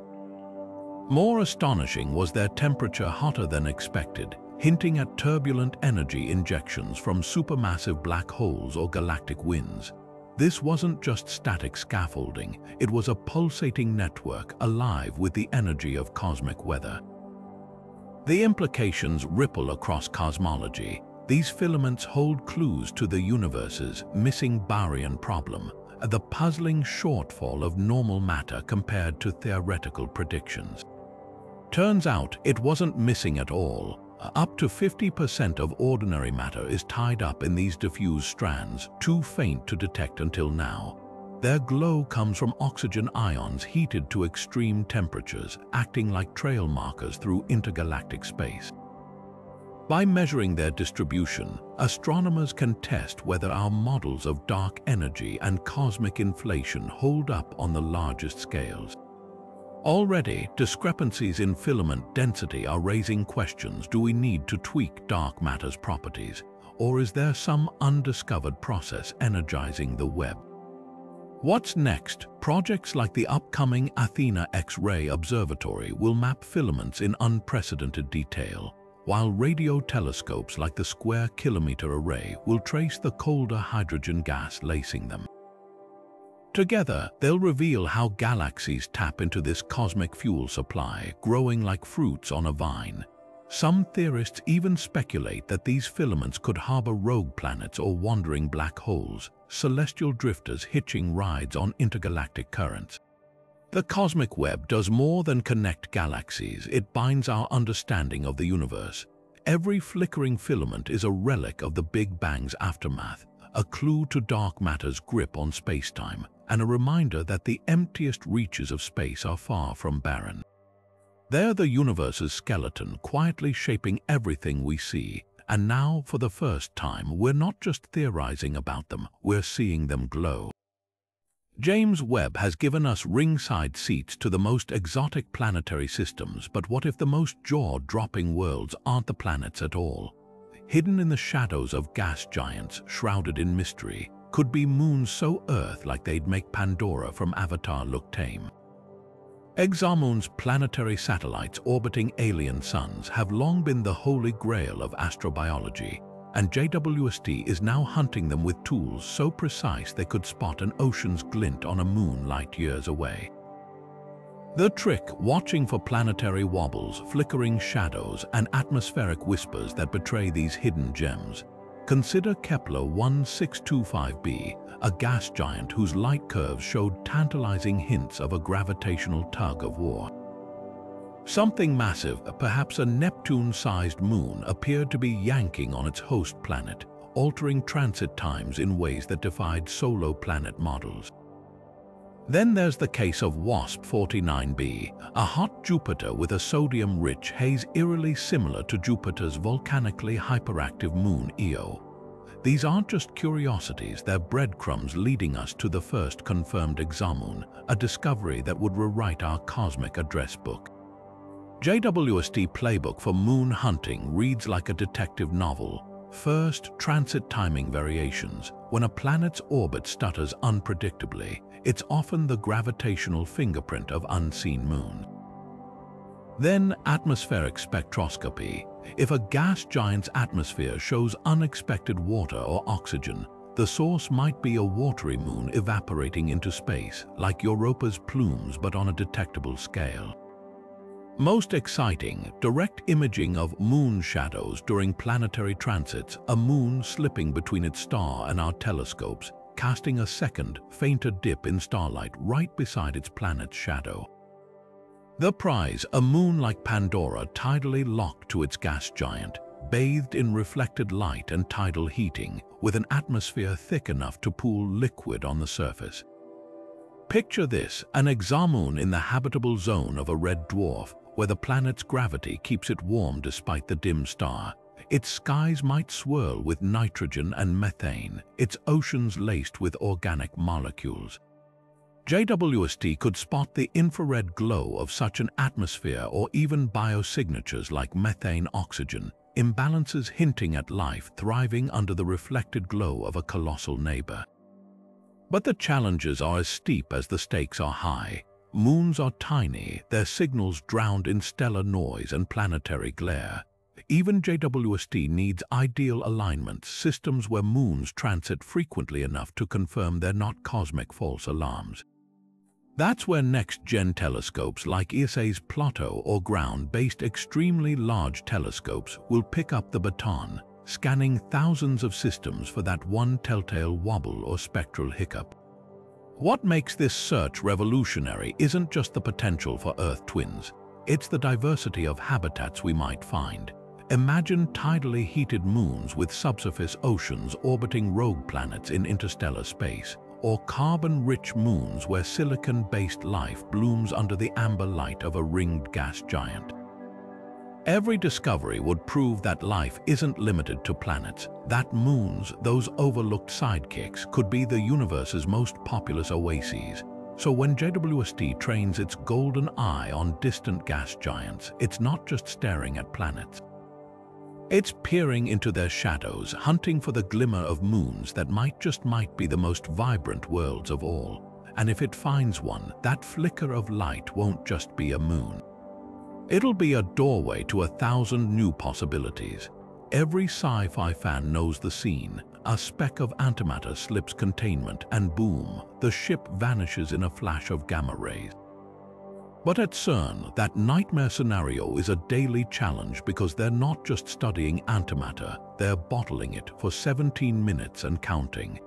More astonishing was their temperature, hotter than expected, hinting at turbulent energy injections from supermassive black holes or galactic winds. This wasn't just static scaffolding, it was a pulsating network alive with the energy of cosmic weather. The implications ripple across cosmology. These filaments hold clues to the universe's missing baryon problem, the puzzling shortfall of normal matter compared to theoretical predictions. Turns out it wasn't missing at all. Up to 50% of ordinary matter is tied up in these diffuse strands, too faint to detect until now. Their glow comes from oxygen ions heated to extreme temperatures, acting like trail markers through intergalactic space. By measuring their distribution, astronomers can test whether our models of dark energy and cosmic inflation hold up on the largest scales. Already, discrepancies in filament density are raising questions. Do we need to tweak dark matter's properties, or is there some undiscovered process energizing the web? What's next? Projects like the upcoming Athena X-ray Observatory will map filaments in unprecedented detail, while radio telescopes like the Square Kilometre Array will trace the colder hydrogen gas lacing them. Together, they'll reveal how galaxies tap into this cosmic fuel supply, growing like fruits on a vine. Some theorists even speculate that these filaments could harbor rogue planets or wandering black holes, celestial drifters hitching rides on intergalactic currents. The cosmic web does more than connect galaxies, it binds our understanding of the universe. Every flickering filament is a relic of the Big Bang's aftermath, a clue to dark matter's grip on spacetime, and a reminder that the emptiest reaches of space are far from barren. They're the universe's skeleton, quietly shaping everything we see, and now, for the first time, we're not just theorizing about them, we're seeing them glow. James Webb has given us ringside seats to the most exotic planetary systems, but what if the most jaw-dropping worlds aren't the planets at all? Hidden in the shadows of gas giants, shrouded in mystery, could be moons so Earth-like they'd make Pandora from Avatar look tame. Exomoons, planetary satellites orbiting alien suns, have long been the holy grail of astrobiology, and JWST is now hunting them with tools so precise they could spot an ocean's glint on a moon light years away. The trick: watching for planetary wobbles, flickering shadows, and atmospheric whispers that betray these hidden gems. Consider Kepler 1625b, a gas giant whose light curves showed tantalizing hints of a gravitational tug-of-war. Something massive, perhaps a Neptune-sized moon, appeared to be yanking on its host planet, altering transit times in ways that defied solo planet models. Then there's the case of WASP-49b, a hot Jupiter with a sodium-rich haze eerily similar to Jupiter's volcanically hyperactive moon Io. These aren't just curiosities, they're breadcrumbs leading us to the first confirmed exomoon, a discovery that would rewrite our cosmic address book. JWST playbook for moon hunting reads like a detective novel. First, transit timing variations. When a planet's orbit stutters unpredictably, it's often the gravitational fingerprint of unseen moons. Then, atmospheric spectroscopy. If a gas giant's atmosphere shows unexpected water or oxygen, the source might be a watery moon evaporating into space, like Europa's plumes but on a detectable scale. Most exciting, direct imaging of moon shadows during planetary transits, a moon slipping between its star and our telescopes, casting a second, fainter dip in starlight right beside its planet's shadow. The prize, a moon like Pandora tidally locked to its gas giant, bathed in reflected light and tidal heating, with an atmosphere thick enough to pool liquid on the surface. Picture this, an exomoon in the habitable zone of a red dwarf, where the planet's gravity keeps it warm despite the dim star. Its skies might swirl with nitrogen and methane, its oceans laced with organic molecules. JWST could spot the infrared glow of such an atmosphere or even biosignatures like methane oxygen, imbalances hinting at life thriving under the reflected glow of a colossal neighbor. But the challenges are as steep as the stakes are high. Moons are tiny, their signals drowned in stellar noise and planetary glare. Even JWST needs ideal alignments, systems where moons transit frequently enough to confirm they're not cosmic false alarms. That's where next-gen telescopes like ESA's Plato or ground-based extremely large telescopes will pick up the baton, scanning thousands of systems for that one telltale wobble or spectral hiccup. What makes this search revolutionary isn't just the potential for Earth twins, it's the diversity of habitats we might find. Imagine tidally heated moons with subsurface oceans orbiting rogue planets in interstellar space, or carbon-rich moons where silicon-based life blooms under the amber light of a ringed gas giant. Every discovery would prove that life isn't limited to planets, that moons, those overlooked sidekicks, could be the universe's most populous oases. So when JWST trains its golden eye on distant gas giants, it's not just staring at planets. It's peering into their shadows, hunting for the glimmer of moons that might be the most vibrant worlds of all. And if it finds one, that flicker of light won't just be a moon. It'll be a doorway to 1,000 new possibilities. Every sci-fi fan knows the scene. A speck of antimatter slips containment and boom, the ship vanishes in a flash of gamma rays. But at CERN, that nightmare scenario is a daily challenge because they're not just studying antimatter, they're bottling it for 17 minutes and counting.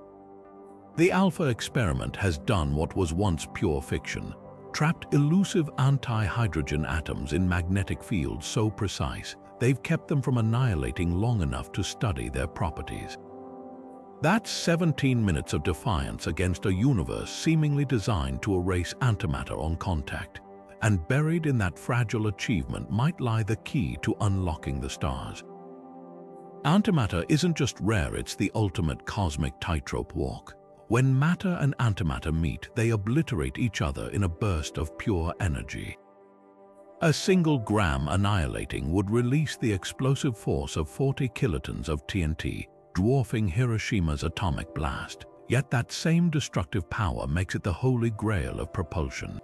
The Alpha experiment has done what was once pure fiction, trapped elusive anti-hydrogen atoms in magnetic fields so precise, they've kept them from annihilating long enough to study their properties. That's 17 minutes of defiance against a universe seemingly designed to erase antimatter on contact. And buried in that fragile achievement might lie the key to unlocking the stars. Antimatter isn't just rare, it's the ultimate cosmic tightrope walk. When matter and antimatter meet, they obliterate each other in a burst of pure energy. A single gram annihilating would release the explosive force of 40 kilotons of TNT, dwarfing Hiroshima's atomic blast. Yet that same destructive power makes it the holy grail of propulsion.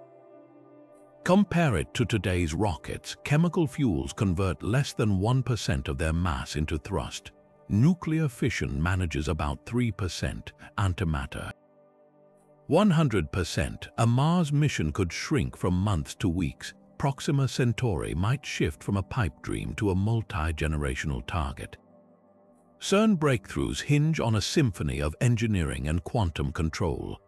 Compare it to today's rockets. Chemical fuels convert less than 1% of their mass into thrust. Nuclear fission manages about 3% antimatter. 100%, a Mars mission could shrink from months to weeks. Proxima Centauri might shift from a pipe dream to a multi-generational target. CERN breakthroughs hinge on a symphony of engineering and quantum control.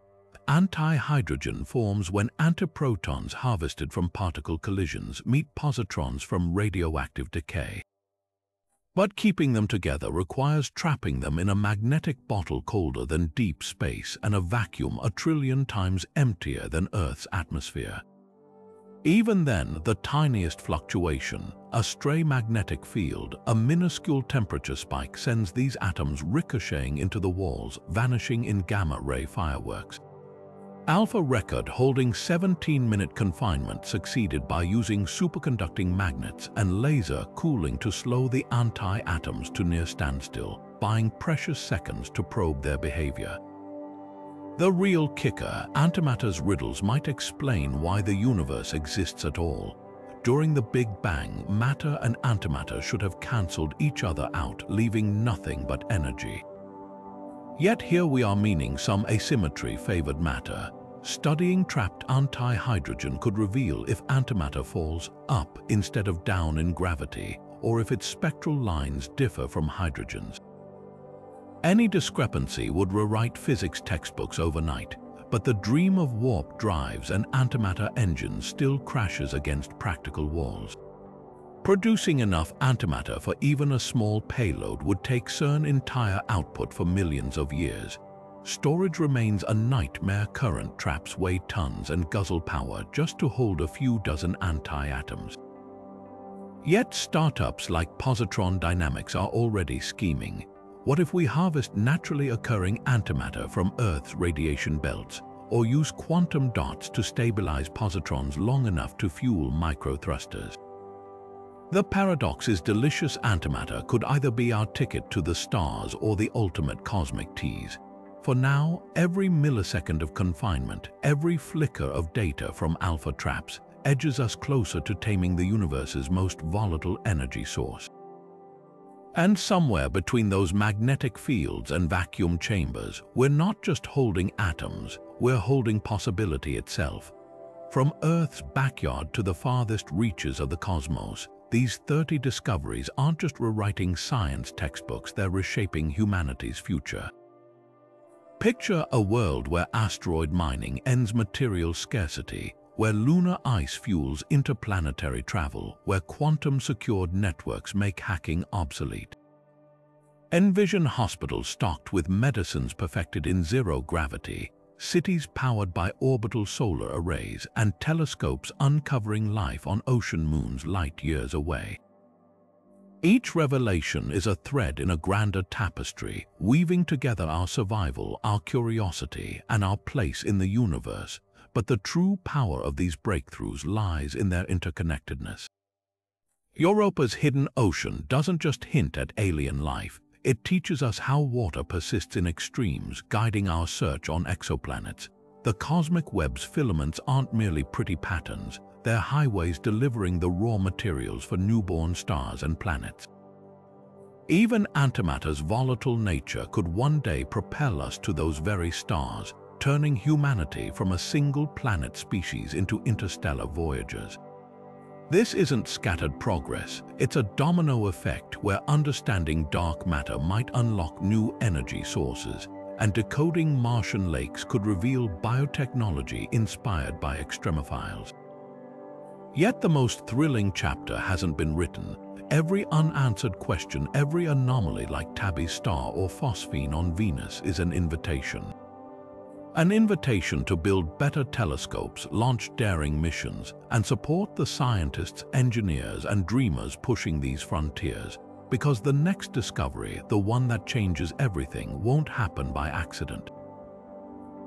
Anti-hydrogen forms when antiprotons harvested from particle collisions meet positrons from radioactive decay. But keeping them together requires trapping them in a magnetic bottle colder than deep space and a vacuum a trillion times emptier than Earth's atmosphere. Even then, the tiniest fluctuation, a stray magnetic field, a minuscule temperature spike sends these atoms ricocheting into the walls, vanishing in gamma-ray fireworks. Alpha record holding 17-minute confinement succeeded by using superconducting magnets and laser cooling to slow the anti-atoms to near standstill, buying precious seconds to probe their behavior. The real kicker, antimatter's riddles might explain why the universe exists at all. During the Big Bang, matter and antimatter should have cancelled each other out, leaving nothing but energy. Yet here we are, meaning some asymmetry favored matter. Studying trapped anti-hydrogen could reveal if antimatter falls up instead of down in gravity, or if its spectral lines differ from hydrogen's. Any discrepancy would rewrite physics textbooks overnight, but the dream of warp drives and antimatter engines still crashes against practical walls. Producing enough antimatter for even a small payload would take CERN's entire output for millions of years. Storage remains a nightmare. Current traps weigh tons and guzzle power just to hold a few dozen anti-atoms. Yet startups like positron dynamics are already scheming. What if we harvest naturally occurring antimatter from Earth's radiation belts, or use quantum dots to stabilize positrons long enough to fuel microthrusters? The paradox is delicious antimatter could either be our ticket to the stars or the ultimate cosmic tease. For now, every millisecond of confinement, every flicker of data from alpha traps, edges us closer to taming the universe's most volatile energy source. And somewhere between those magnetic fields and vacuum chambers, we're not just holding atoms, we're holding possibility itself. From Earth's backyard to the farthest reaches of the cosmos, these 30 discoveries aren't just rewriting science textbooks, they're reshaping humanity's future. Picture a world where asteroid mining ends material scarcity, where lunar ice fuels interplanetary travel, where quantum-secured networks make hacking obsolete. Envision hospitals stocked with medicines perfected in zero gravity, cities powered by orbital solar arrays, and telescopes uncovering life on ocean moons light years away. Each revelation is a thread in a grander tapestry, weaving together our survival, our curiosity, and our place in the universe. But the true power of these breakthroughs lies in their interconnectedness. Europa's hidden ocean doesn't just hint at alien life, it teaches us how water persists in extremes, guiding our search on exoplanets. The cosmic web's filaments aren't merely pretty patterns, they're highways delivering the raw materials for newborn stars and planets. Even antimatter's volatile nature could one day propel us to those very stars, turning humanity from a single planet species into interstellar voyagers. This isn't scattered progress, it's a domino effect where understanding dark matter might unlock new energy sources, and decoding Martian lakes could reveal biotechnology inspired by extremophiles. Yet the most thrilling chapter hasn't been written. Every unanswered question, every anomaly like Tabby's star or phosphine on Venus is an invitation. An invitation to build better telescopes, launch daring missions, and support the scientists, engineers, and dreamers pushing these frontiers. Because the next discovery, the one that changes everything, won't happen by accident.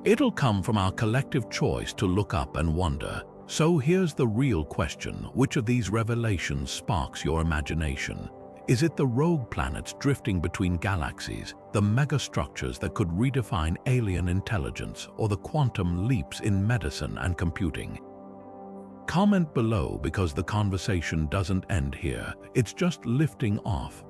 It'll come from our collective choice to look up and wonder. So here's the real question: which of these revelations sparks your imagination? Is it the rogue planets drifting between galaxies, the megastructures that could redefine alien intelligence, or the quantum leaps in medicine and computing? Comment below, because the conversation doesn't end here. It's just lifting off.